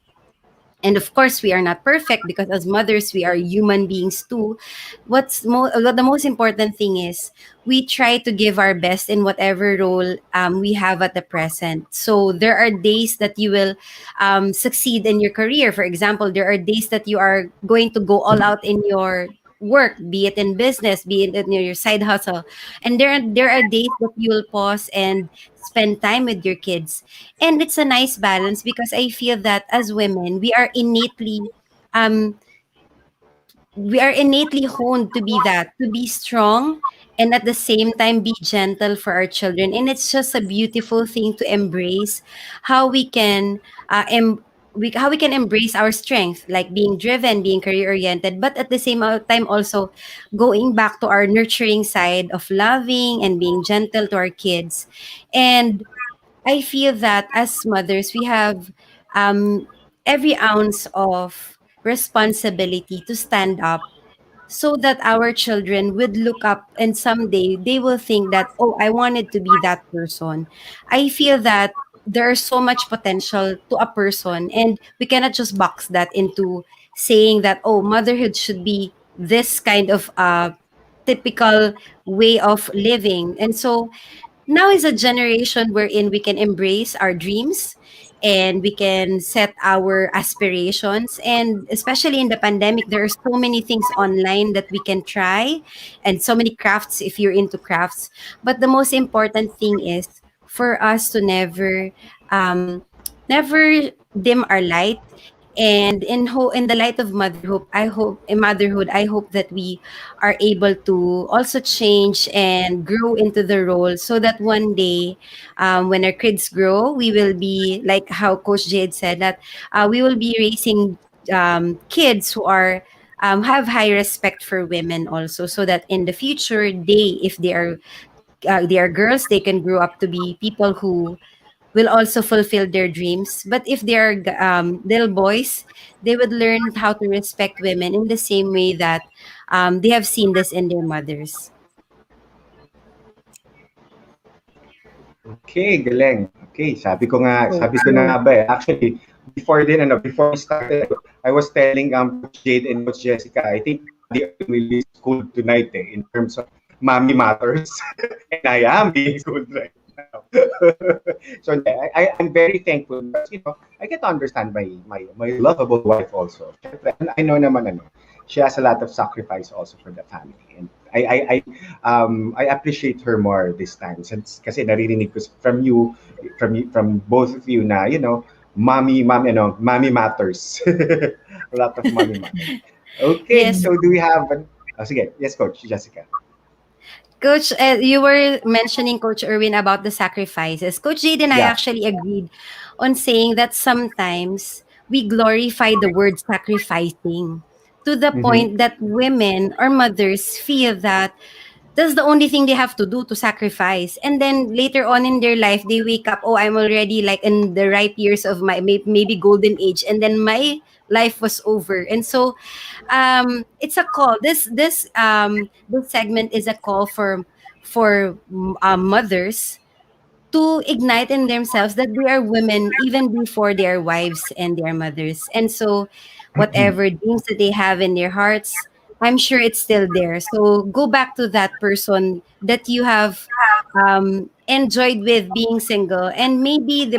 And of course, we are not perfect because as mothers, we are human beings too. What the most important thing is we try to give our best in whatever role we have at the present. So there are days that you will succeed in your career. For example, there are days that you are going to go all out in your work, be it in business, be it in your side hustle. And there are days that you will pause and spend time with your kids. And it's a nice balance because I feel that as women, um we are innately honed to be that, to be strong and at the same time be gentle for our children. And it's just a beautiful thing to embrace how we can how we can embrace our strength, like being driven, being career oriented, but at the same time also going back to our nurturing side of loving and being gentle to our kids. And I feel that as mothers, we have um, every ounce of responsibility to stand up so that our children would look up and someday they will think that, oh, I wanted to be that person. I feel that there's so much potential to a person, and we cannot just box that into saying that, oh, motherhood should be this kind of typical way of living. And so now is a generation wherein we can embrace our dreams and we can set our aspirations. And especially in the pandemic, there are so many things online that we can try, and so many crafts if you're into crafts. But the most important thing is for us to never dim our light. And in the light of motherhood, I hope that we are able to also change and grow into the role, so that one day, when our kids grow, we will be like how Coach Jade said that we will be raising kids who are have high respect for women also, so that in the future if they are girls, they can grow up to be people who will also fulfill their dreams. But if they are little boys, they would learn how to respect women in the same way that they have seen this in their mothers. Okay, galing. Okay, sabi ko na nga ba actually, before we started, I was telling Coach Jade and Coach Jessica, I think they are really schooled tonight in terms of mommy matters. And I am being schooled right now. So I'm very thankful because, I get to understand my lovable wife also. Syempre, I know naman she has a lot of sacrifice also for the family. And I appreciate her more this time since kasi naririnig ko from both of you na mommy matters. A lot of mommy matters. Okay, Yes. so do we have sige, yes, Coach Jessica. Coach, you were mentioning, Coach Erwin, about the sacrifices. Coach Jade and I Yeah. actually agreed on saying that sometimes we glorify the word sacrificing to the Mm-hmm. point that women or mothers feel that that's the only thing they have to do to sacrifice. And then later on in their life, they wake up, oh, I'm already like in the ripe years of my maybe golden age. And then my life was over. And so it's a call. This segment is a call for mothers to ignite in themselves that they are women even before they are wives and they are mothers. And so whatever dreams that they have in their hearts, I'm sure it's still there. So go back to that person that you have enjoyed with being single. And maybe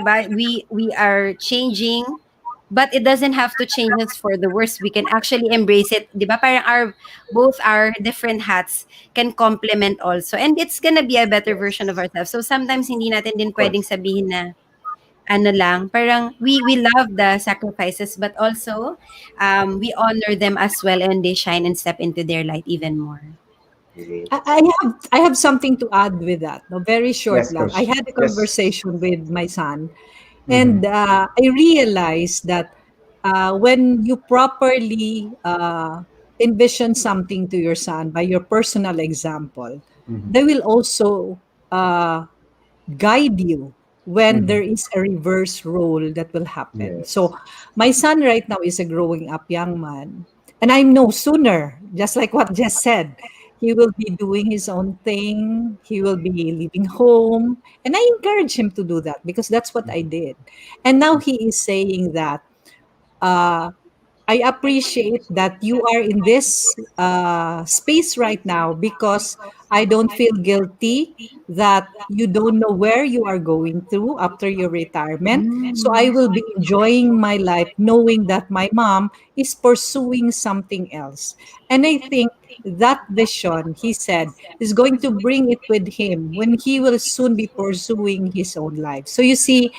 we are changing, but it doesn't have to change us for the worse. We can actually embrace it. 'Di ba? Parang both our different hats can complement also. And it's gonna be a better version of ourselves. So sometimes hindi natin din Of course. pwedeng sabihin na ano lang, parang we love the sacrifices, but also we honor them as well, and they shine and step into their light even more. I have something to add with that. No, very short Yes, lang. I Coach. had a Yes. conversation with my son, Mm-hmm. and I realized that when you properly envision something to your son by your personal example, Mm-hmm. they will also uh, guide you when Mm-hmm. there is a reverse role that will happen. Yes. So, my son right now is a growing up young man, and I know sooner, just like what Jess said, he will be doing his own thing, he will be leaving home, and I encourage him to do that because that's what I did. And now he is saying that uh, I appreciate that you are in this space right now because I don't feel guilty that you don't know where you are going through after your retirement. So I will be enjoying my life knowing that my mom is pursuing something else. And I think that vision, he said, is going to bring it with him when he will soon be pursuing his own life. So you see,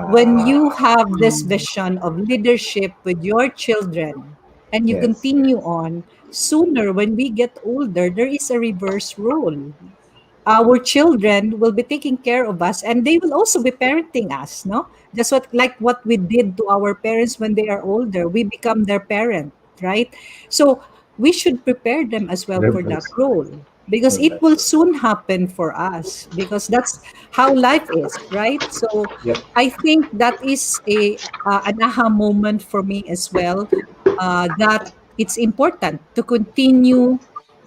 when you Wow. have this vision of leadership with your children and you Yes. continue on, sooner when we get older, there is a reverse role. Our children will be taking care of us and they will also be parenting us, no? Just what we did to our parents when they are older, we become their parent, right? So we should prepare them as well for that Reverse. role because it will soon happen for us because that's how life is, right? So Yep. I think that is an aha moment for me as well, that it's important to continue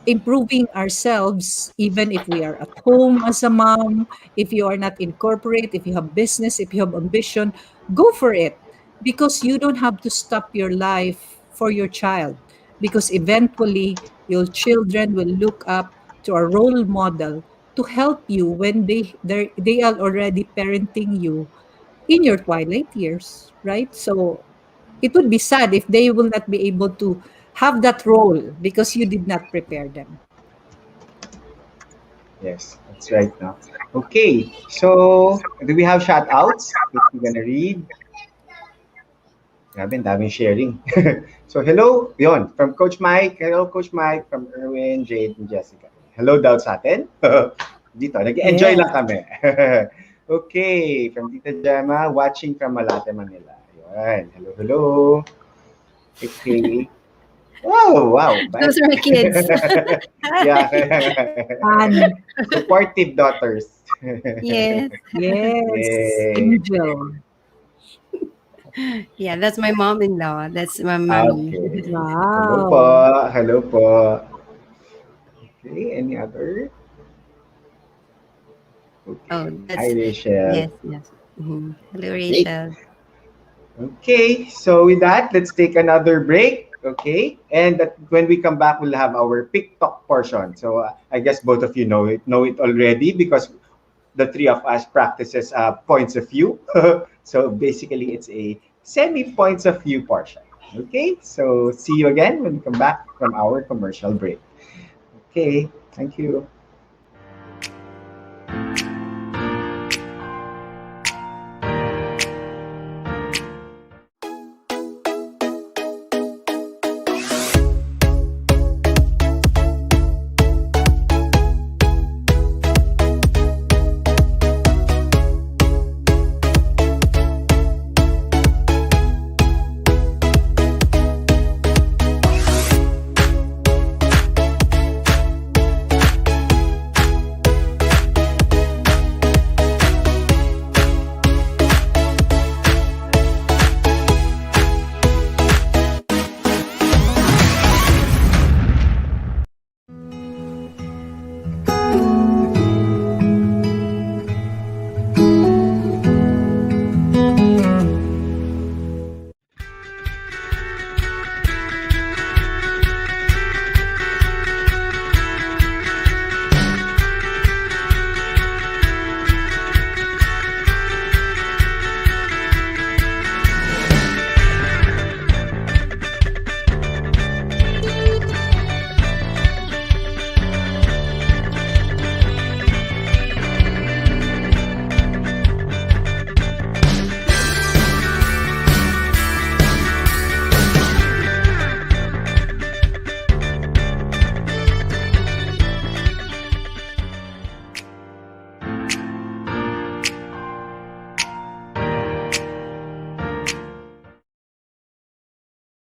improving ourselves even if we are at home as a mom, if you are not in corporate, if you have business, if you have ambition, go for it because you don't have to stop your life for your child because eventually your children will look up to a role model to help you when they are already parenting you in your twilight years, right? So it would be sad if they will not be able to have that role because you did not prepare them. Yes, that's right now. Okay, so do we have shout outs that we're gonna read? Grabe, ang daming sharing. So hello, yon, from Coach Mike. Hello, Coach Mike, from Erwin, Jade, and Jessica. Hello daw sa atin. Dito, nag-enjoy lang Yes. kami. Okay, from Tita Gemma, watching from Malate, Manila. Yan. Hello, hello. Okay. Wow, wow. Those are my kids. Yeah. And Supportive daughters. Yes. yes, Yay. Angel. Yeah, that's my mom-in-law. That's my mommy. Okay. Hello po. Wow. Hello po. Okay, any other? Oh, Okay. Hi, that's Rachel. yes, yes. Hello, Okay. Rachel. Okay, so with that, let's take another break. Okay, and when we come back, we'll have our pick talk portion. So I guess both of you know it already because the three of us practices points of view. So basically, it's a semi points of view portion. Okay, so see you again when we come back from our commercial break. Okay, thank you.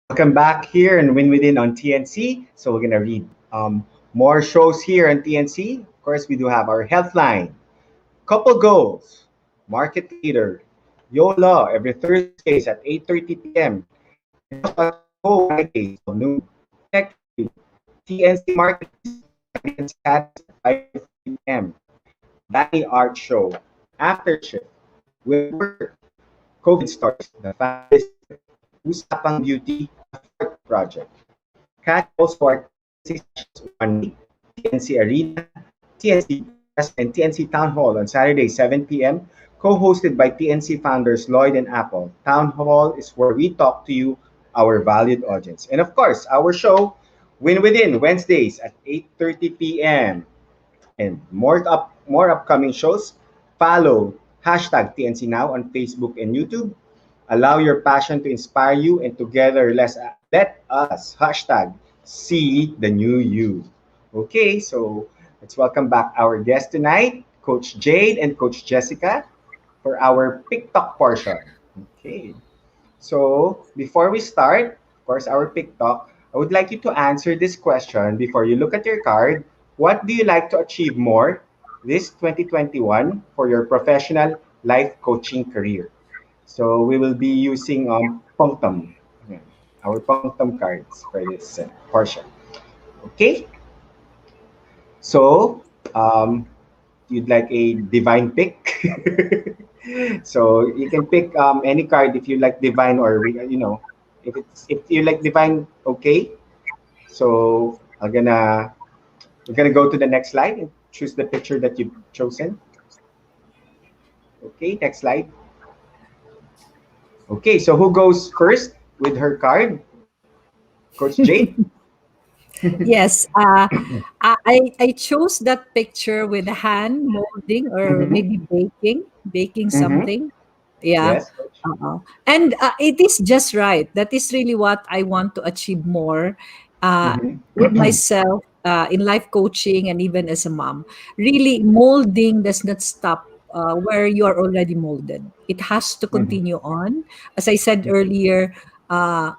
Welcome back here and Win Within on TNC. So we're gonna read more shows here on TNC. Of course, we do have our Healthline, Couple Goals, Market Leader, YOLA every Thursdays at 8:30 p.m. And also at Go Fridays till noon. Tech Review, TNC Market and Saturdays at 5:30 p.m. Danny Art Show, After Shift, With Work, COVID Stories, The Family, Usapang Beauty, a fourth project. Catch also our TNC sessions one week, TNC Arena, TNC Press, and TNC Town Hall on Saturday, 7 p.m., co-hosted by TNC founders Lloyd and Apple. Town Hall is where we talk to you, our valued audience. And of course, our show, Win Within, Wednesdays at 8:30 p.m. And more upcoming shows. Follow hashtag TNC Now on Facebook and YouTube. Allow your passion to inspire you, and together let us hashtag see the new you. Okay, so let's welcome back our guests tonight, Coach Jade and Coach Jessica, for our TikTok portion. Okay, so before we start, of course, our TikTok, I would like you to answer this question before you look at your card. What do you like to achieve more this 2021 for your professional life coaching career? So we will be using punctum, our punctum cards for this portion. Okay. So you'd like a divine pick. So you can pick any card if you like divine, or if you like divine. Okay. So we're gonna go to the next slide and choose the picture that you've chosen. Okay, next slide. Okay, so who goes first with her card? Coach Jade? Yes, I chose that picture with hand molding or Mm-hmm. maybe baking Mm-hmm. something. Yeah. Yes, Coach. And it is just right. That is really what I want to achieve more with Mm-hmm. myself in life coaching and even as a mom. Really, molding does not stop where you are already molded. It has to Mm-hmm. continue on. As I said earlier, uh,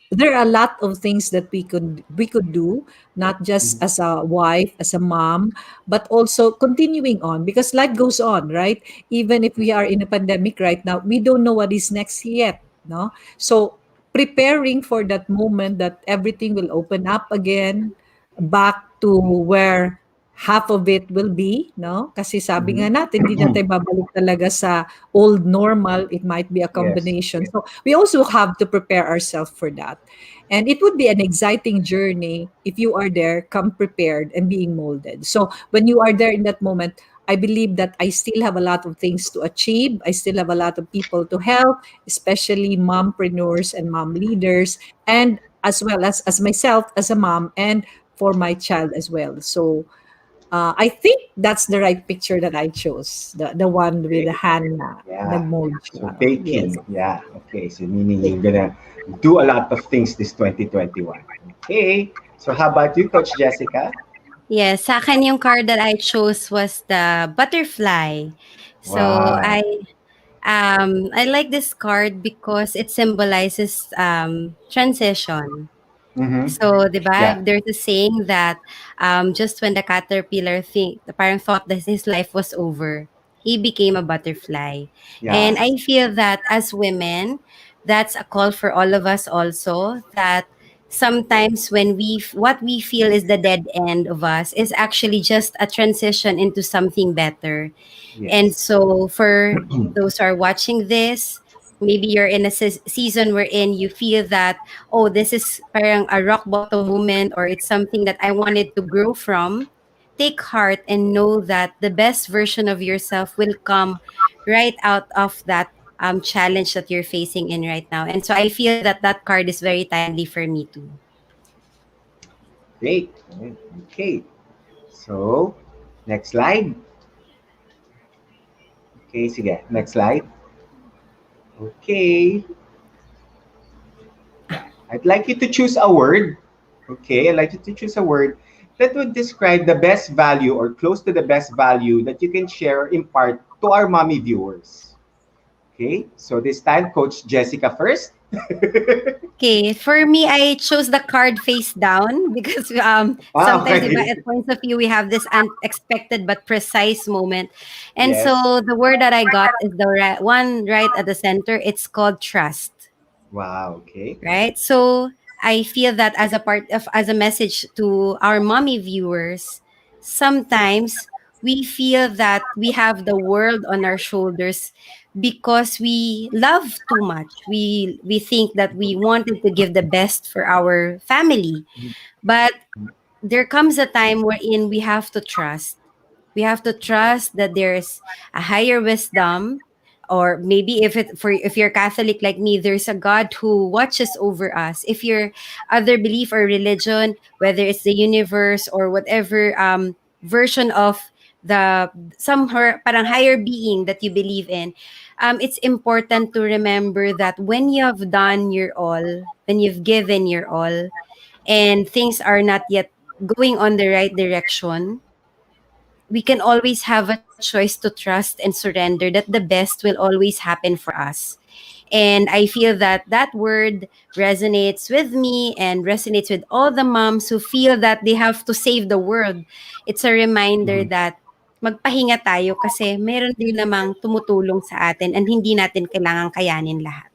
there are a lot of things that we could do, not just as a wife, as a mom, but also continuing on, because life goes on, right? Even if we are in a pandemic right now, we don't know what is next yet, no? So preparing for that moment that everything will open up again, back to where half of it will be, no? Kasi sabi nga natin, hindi na Mm-hmm. tayo babalik talaga sa old normal. It might be a Yes. combination. So we also have to prepare ourselves for that. And it would be an exciting journey if you are there, come prepared and being molded. So when you are there in that moment, I believe that I still have a lot of things to achieve. I still have a lot of people to help, especially mompreneurs and mom leaders, and as well as myself as a mom and for my child as well. So I think that's the right picture that I chose. The one with the Okay. hand na Yeah. nag-mold So siya. Yes. baking. Yeah. Okay. So meaning you're gonna do a lot of things this 2021. Okay. So how about you, Coach Jessica? Yes, sa akin yung card that I chose was the butterfly. So Wow. I like this card because it symbolizes transition. Mm-hmm. So, 'di ba, Yeah. there's a saying that just when the caterpillar parang thought that his life was over, he became a butterfly. And Yeah. I feel that as women, that's a call for all of us also, that sometimes when what we feel is the dead end of us is actually just a transition into something better. And Yes. so for those who are watching this, maybe you're in a season wherein you feel that, oh, this is parang a rock bottom moment, or it's something that I wanted to grow from. Take heart and know that the best version of yourself will come right out of that challenge that you're facing in right now. And so I feel that that card is very timely for me too. Great. Okay. So next slide. Okay, sige. Next slide. Okay. I'd like you to choose a word. Okay, I'd like you to choose a word that would describe the best value or close to the best value that you can share or impart to our mommy viewers. Okay, so this time, Coach Jessica first. Okay, for me, I chose the card face down because sometimes, diba, Okay. at points of view, we have this unexpected but precise moment. And Yes. so the word that I got is the one right at the center. It's called trust, Wow, okay. right? So I feel that as a message to our mommy viewers, sometimes we feel that we have the world on our shoulders because we love too much. We think that we wanted to give the best for our family. But there comes a time wherein we have to trust. We have to trust that there's a higher wisdom, or maybe if you're Catholic like me, there's a God who watches over us. If you're other belief or religion, whether it's the universe or whatever version of the parang higher being that you believe in, it's important to remember that when you have done your all, when you've given your all, and things are not yet going on the right direction, we can always have a choice to trust and surrender that the best will always happen for us. And I feel that that word resonates with me and resonates with all the moms who feel that they have to save the world. It's a reminder Mhm. that magpahinga tayo kasi meron din namang tumutulong sa atin and hindi natin kailangang kayanin lahat.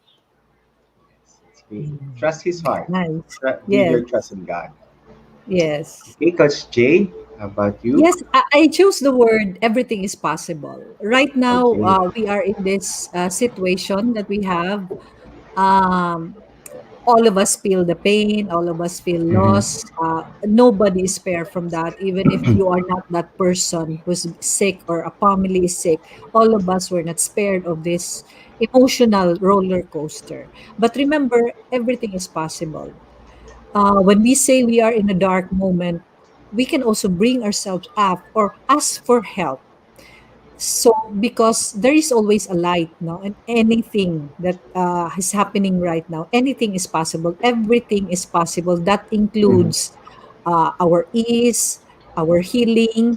That's great. Trust his heart. Nice. Leave Yes. your trust in God. Yes. Okay, Coach Jade, how about you? Yes, I chose the word everything is possible. Right now, Okay. we are in this situation that we have. Um, all of us feel the pain, all of us feel Mhm. loss. Nobody is spared from that, even if you are not that person who's sick or a family is sick. All of us were not spared of this emotional roller coaster. But remember, everything is possible. When we say we are in a dark moment, we can also bring ourselves up or ask for help. So, because there is always a light, no, and anything that is happening right now, anything is possible. Everything is possible. That Mhm. includes our ease, our healing,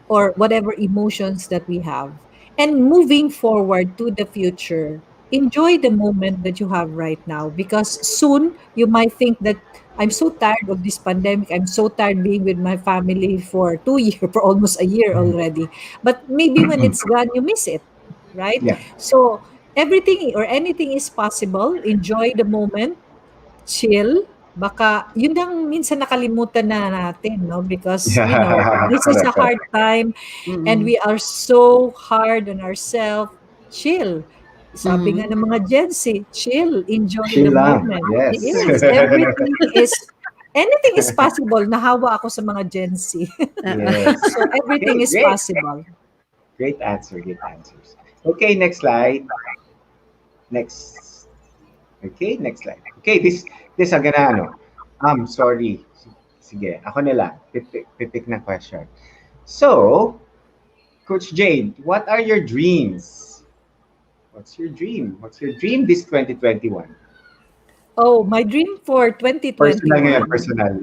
or whatever emotions that we have. And moving forward to the future, enjoy the moment that you have right now because soon you might think that I'm so tired of this pandemic. I'm so tired being with my family for 2 years, for almost a year already. But maybe when it's gone, you miss it, right? Yeah. So everything or anything is possible. Enjoy the moment, chill. Baka yun ang minsan nakalimutan na natin, no? Because, Yeah. this is a Correct, correct. hard time and Mm-mm. we are so hard on ourselves. Chill. Sabi nga Mhm. ng mga Gen Z, chill, enjoy the Chill lang. moment. Yes. Yes, anything is possible. Nahawa ako sa mga Gen Z. Yes. So everything Okay, is great. possible. Great answer. Great answers. Okay, next slide. Next. Okay, next slide. Okay, this ang gana, ano. Sorry. Sige, ako nila. Pipick na question. So, Coach Jade, what are your dreams? What's your dream? What's your dream this 2021? Oh, my dream for Personal ngayon, 2021. personal.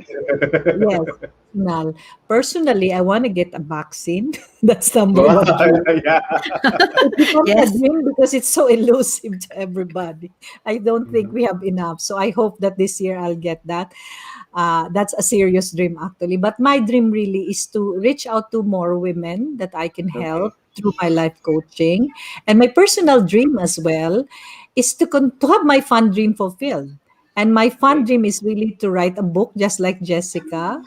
Yes, personal. Personally, I want to get a vaccine. That's number Wow, one dream. yeah. It becomes a Yes. dream because it's so elusive to everybody. I don't think Mhm. we have enough. So I hope that this year I'll get that. That's a serious dream, actually. But my dream really is to reach out to more women that I can Okay. help through my life coaching. And my personal dream as well is to have my fun dream fulfilled. And my fun Okay. dream is really to write a book, just like Jessica.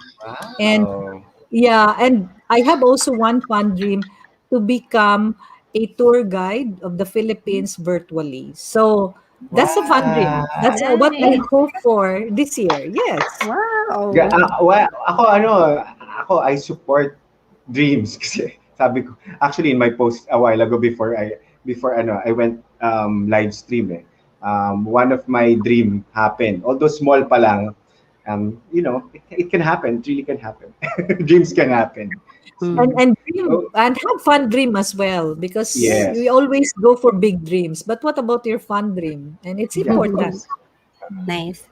And Wow. yeah, and I have also one fun dream to become a tour guide of the Philippines virtually. So that's a fun Wow. dream. That's what I Nice. hope for this year. Yes. Wow. Ako ako I support dreams kasi sabi ko actually in my post a while ago before I went live stream eh. One of my dream happened. Although small pa lang, it can happen. It really can happen. Dreams can happen. And Mm. and dream So, and have fun dream as well because Yes. we yes. always go for big dreams. But what about your fun dream? And it's Yeah, of important. course. Nice.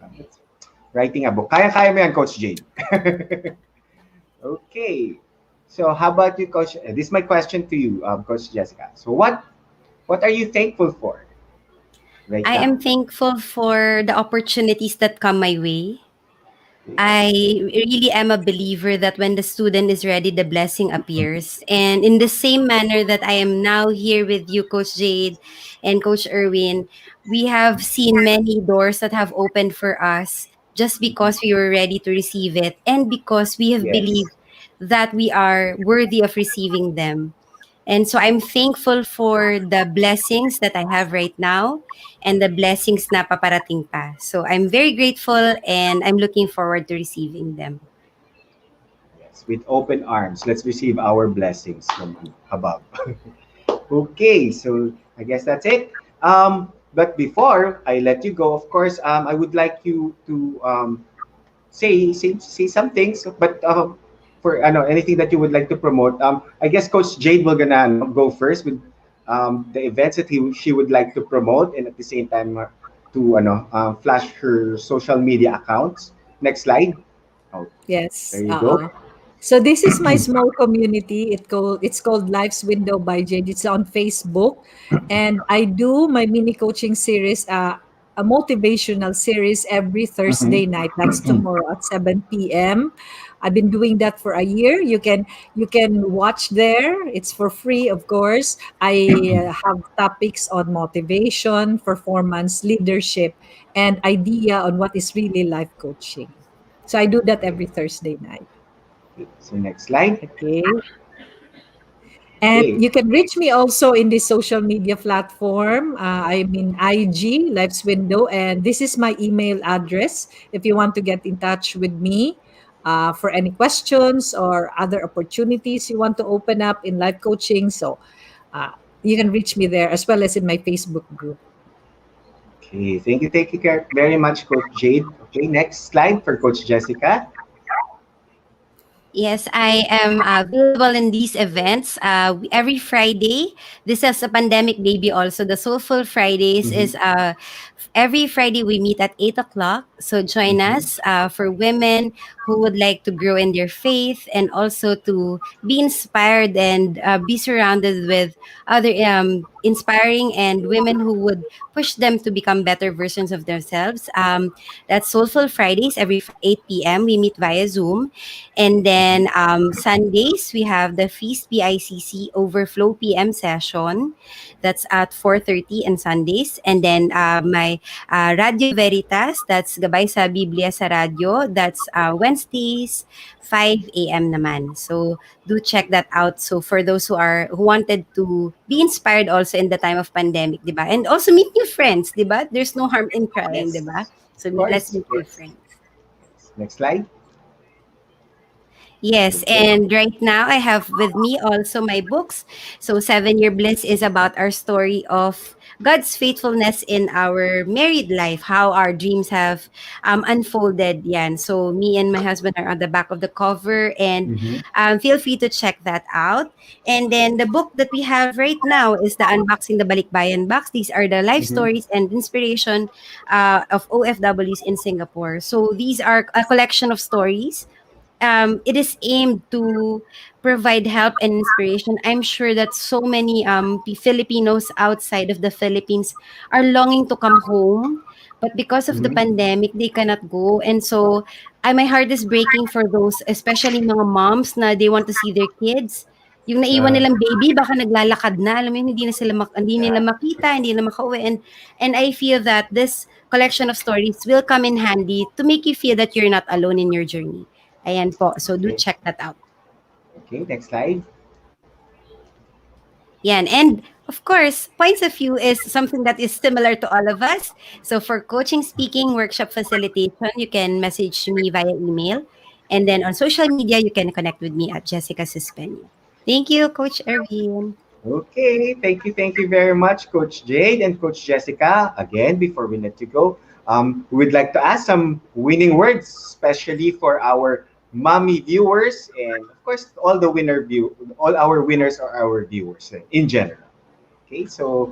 Writing a book. Kaya mo yan, Coach Jade. Okay. So how about you, Coach? This is my question to you, Coach Jessica. So what are you thankful for right I now? am thankful for the opportunities that come my way. I really am a believer that when the student is ready, the blessing appears. And in the same manner that I am now here with you, Coach Jade and Coach Erwin, we have seen many doors that have opened for us just because we were ready to receive it and because we have Yes. believed that we are worthy of receiving them. And so I'm thankful for the blessings that I have right now and the blessings na paparating pa. So I'm very grateful and I'm looking forward to receiving them. Yes, with open arms, let's receive our blessings from above. Okay, so I guess that's it. But before I let you go, of course, I would like you to say some things. But for anything that you would like to promote, I guess Coach Jade will gonna go first with the events that she would like to promote, and at the same time to flash her social media accounts. Next slide. Oh, there Yes. you go. So this is my small community. It's called Life's Window by Jade. It's on Facebook, and I do my mini coaching series, a motivational series every Thursday Mhm. night. That's tomorrow at 7 p.m. I've been doing that for a year. You can watch there. It's for free, of course. I have topics on motivation, performance, leadership, and idea on what is really life coaching. So I do that every Thursday night. So next slide. Okay. And Okay. you can reach me also in the social media platform. I'm in IG, Life's Window, and this is my email address if you want to get in touch with me for any questions or other opportunities you want to open up in life coaching. So uh, you can reach me there as well as in my Facebook group. Okay, thank you very much, Coach Jade. Okay, next slide for Coach Jessica. Yes, I am available in these events every Friday. This is a pandemic baby also. The Soulful Fridays Mm-hmm. is every Friday we meet at 8 o'clock. So join Mm-hmm. us for women who would like to grow in their faith and also to be inspired and be surrounded with other inspiring and women who would push them to become better versions of themselves. That's Soulful Fridays every 8 p.m. We meet via Zoom. And then Sundays, we have the Feast BICC Overflow PM session. That's at 4:30 on Sundays. And then my Radyo Veritas, that's Gabay sa Biblia sa Radyo. That's Wednesdays, 5 a.m. naman. So do check that out. So for those who wanted to be inspired also in the time of pandemic, di ba? And also meet new friends, di ba? There's no harm in trying, di ba? Yes, So of let's course. meet new Yes. friends. Next slide. Yes, Okay. and right now I have with me also my books. So 7 Year Bliss is about our story of God's faithfulness in our married life, how our dreams have unfolded. Yan. So me and my husband are on the back of the cover, and Mm-hmm. feel free to check that out. And then the book that we have right now is the Unboxing the Balikbayan box. These are the life Mm-hmm. stories and inspiration of OFWs in Singapore. So these are a collection of stories. It is aimed to provide help and inspiration. I'm sure that so many Filipinos outside of the Philippines are longing to come home, but because of the Mm-hmm. pandemic, they cannot go. And so, my heart is breaking for those, especially mga moms na they want to see their kids. Yung naiwan Uh, nilang baby, baka naglalakad na, alam mo yun, hindi nila yeah. makita, hindi nila makauwi. And I feel that this collection of stories will come in handy to make you feel that you're not alone in your journey. Ayan po. So do Okay. check that out. Okay. Next slide. Yan. And of course, Points of View is something that is similar to all of us. So for coaching, speaking, workshop facilitation, you can message me via email. And then on social media, you can connect with me at Jessica Sespeñe. Thank you, Coach Erwin. Okay. Thank you very much, Coach Jade and Coach Jessica. Again, before we let you go, we would like to ask some winning words, especially for our mommy viewers, and of course, all our winners are our viewers in general. Okay, so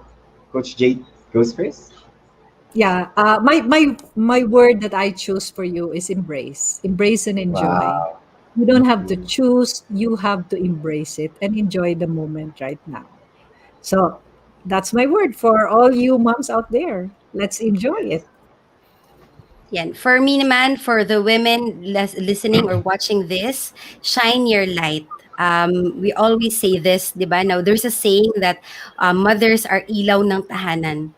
Coach Jade goes first. Yeah, my word that I choose for you is embrace. Embrace and enjoy. Wow. You don't have to Mhm. choose, you have to embrace it and enjoy the moment right now. So that's my word for all you moms out there. Let's enjoy Yes. it. Yan. For me naman, for the women listening or watching this, shine your light. We always say this, di ba? Now, there's a saying that mothers are ilaw ng tahanan.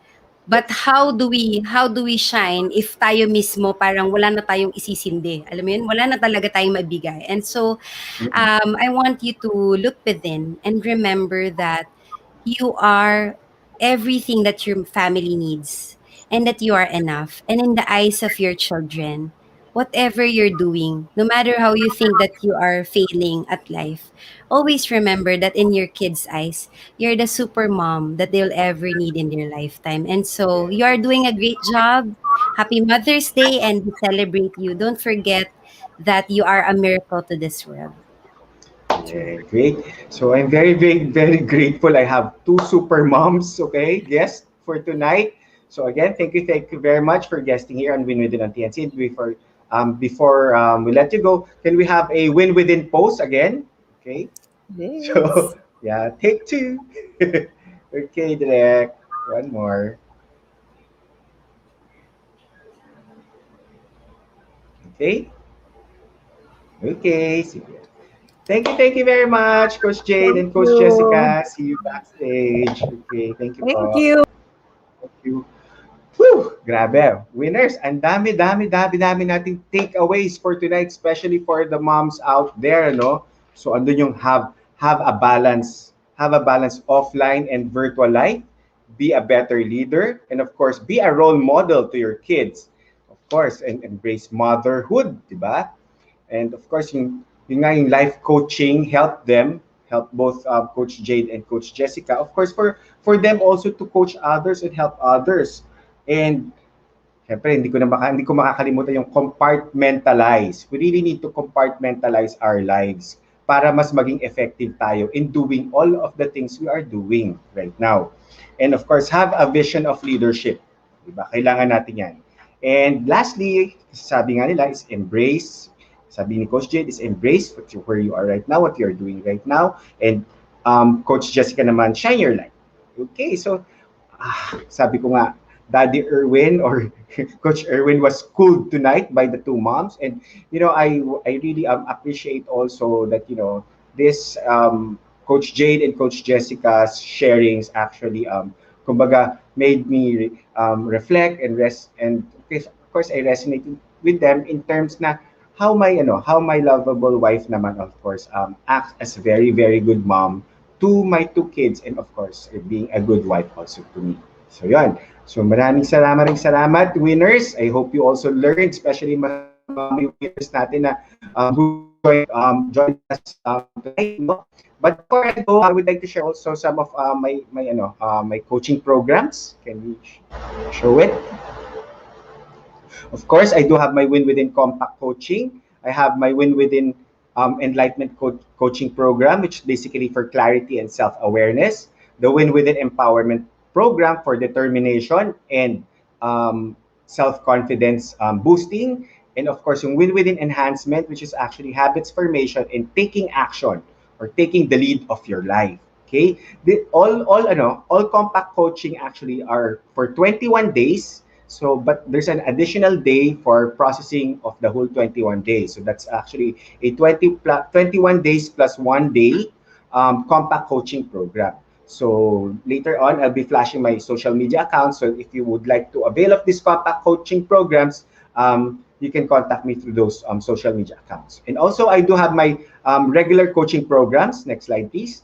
But how do we shine if tayo mismo parang wala na tayong isisindi? Alam mo yun, wala na talaga tayong maibigay. And so I want you to look within and remember that you are everything that your family needs and that you are enough. And in the eyes of your children, whatever you're doing, no matter how you think that you are failing at life, always remember that in your kids' eyes, you're the super mom that they'll ever need in their lifetime. And so you are doing a great job. Happy Mother's Day, and we celebrate you. Don't forget that you are a miracle to this world. Yeah, great. So I'm very, very, very grateful. I have two super moms, okay, guests for tonight. So again, thank you very much for guesting here on Win Within on TNC. Before we let you go, can we have a Win Within pose again? Okay. Yes. So yeah, take two. Okay, Direk. One more. Okay. Okay. Sige. Thank you very much, Coach Jade and Thank Coach you. Jessica. See you backstage. Okay, thank you Thank po. you. Thank you. Whew! Grabe. Winners, ang dami nating takeaways for tonight, especially for the moms out there, no? So andun yung have a balance offline and virtual life, be a better leader, and of course, be a role model to your kids. Of course, and embrace motherhood, di ba? And of course, yung nga yung life coaching, help both Coach Jade and Coach Jessica. Of course, for them also to coach others and help others. And syempre, hindi ko makakalimutan yung compartmentalize. We really need to compartmentalize our lives para mas maging effective tayo in doing all of the things we are doing right now. And of course, have a vision of leadership. Diba? Kailangan natin yan. And lastly, sabi nga nila is embrace. Sabi ni Coach Jade is embrace where you are right now, what you're doing right now. And Coach Jessica naman, shine your light. Okay, so sabi ko nga, Daddy Erwin or Coach Erwin was schooled tonight by the two moms. And, I really appreciate also that, this Coach Jade and Coach Jessica's sharings actually, kumbaga, made me reflect and rest. And of course, I resonated with them in terms na how my lovable wife naman, of course, acts as a very, very good mom to my two kids, and of course, being a good wife also to me. So yun. So maraming salamat, winners. I hope you also learned, especially mga winners natin na who joined us tonight. No? But before I go, I would like to share also some of my coaching programs. Can we show it? Of course, I do have my Win Within Compact Coaching. I have my Win Within Enlightenment Coaching Program, which is basically for clarity and self-awareness. The Win Within Empowerment Program for determination and self-confidence boosting. And of course, yung Win Within Enhancement, which is actually habits formation and taking action or taking the lead of your life. Okay? All compact coaching actually are for 21 days. So, but there's an additional day for processing of the whole 21 days. So that's actually a 21 days plus 1 day compact coaching program. So later on, I'll be flashing my social media accounts. So if you would like to avail of these compact coaching programs, you can contact me through those social media accounts. And also, I do have my regular coaching programs. Next slide, please.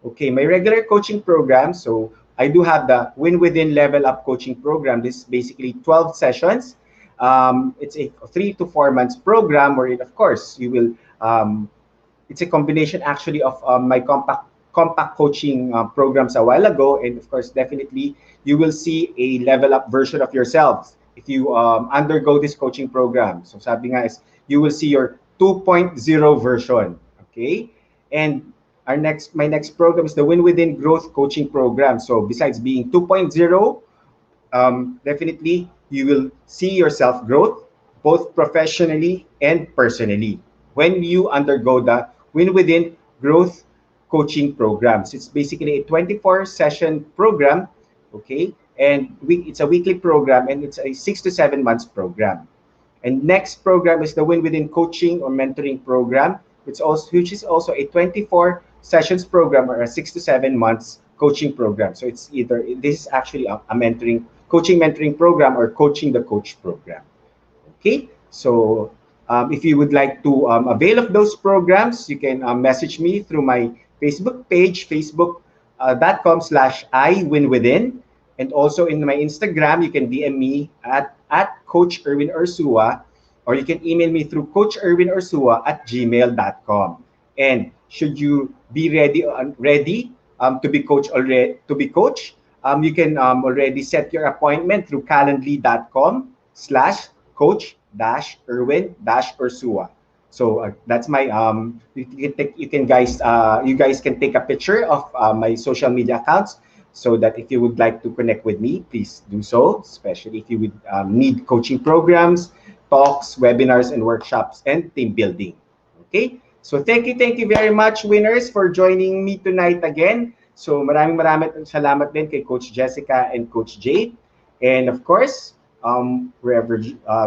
Okay, my regular coaching program. So I do have the Win Within Level Up Coaching Program. This is basically 12 sessions. It's a 3 to 4 months program wherein, of course, you will, it's a combination actually of my compact coaching programs a while ago. And of course, definitely, you will see a level up version of yourself if you undergo this coaching program. So sabi nga is, you will see your 2.0 version, okay? And my next program is the Win Within Growth Coaching Program. So besides being 2.0, definitely you will see yourself growth both professionally and personally when you undergo the Win Within Growth Coaching Program. So it's basically a 24-session program, okay? And it's a weekly program, and it's a 6 to 7 months program. And next program is the Win Within Coaching or Mentoring Program, which is also a 24 sessions program or a 6 to 7 months coaching program. So it's either, this is actually a mentoring program, or coaching the coach program. Okay, so if you would like to avail of those programs, you can message me through my Facebook page, facebook.com/iwinwithin. And also in my Instagram, you can DM me at Coach Erwin Ursua, or you can email me through coacherwinursua@gmail.com. And should you be ready to be coached, you can already set your appointment through calendly.com/coach-erwin-ursua. So that's my you guys can take a picture of my social media accounts, so that if you would like to connect with me, please do so, especially if you would need coaching programs, talks, webinars, and workshops, and team building. Okay? So thank you very much, winners, for joining me tonight again. So maraming salamat din kay Coach Jessica and Coach Jade. And of course, wherever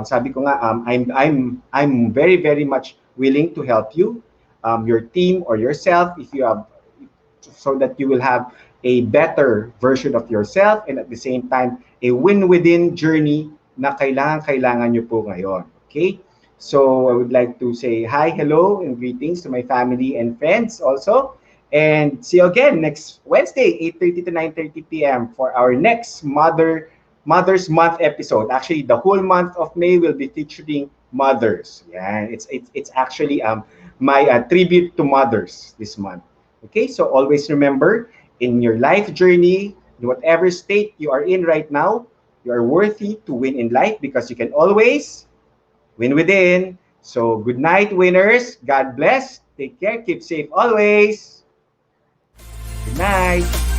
sabi ko nga, I'm very much willing to help you, your team or yourself, if you have, so that you will have a better version of yourself, and at the same time a win-within journey na kailangan nyo po ngayon. Okay? So I would like to say hi, hello, and greetings to my family and friends also. And see you again next Wednesday, 8:30 to 9:30 p.m. for our next Mother's Month episode. Actually, the whole month of May will be featuring mothers. Yeah, it's actually my tribute to mothers this month. Okay, so always remember, in your life journey, in whatever state you are in right now, you are worthy to win in life, because you can always win within. So good night, winners. God bless. Take care. Keep safe always. Good night.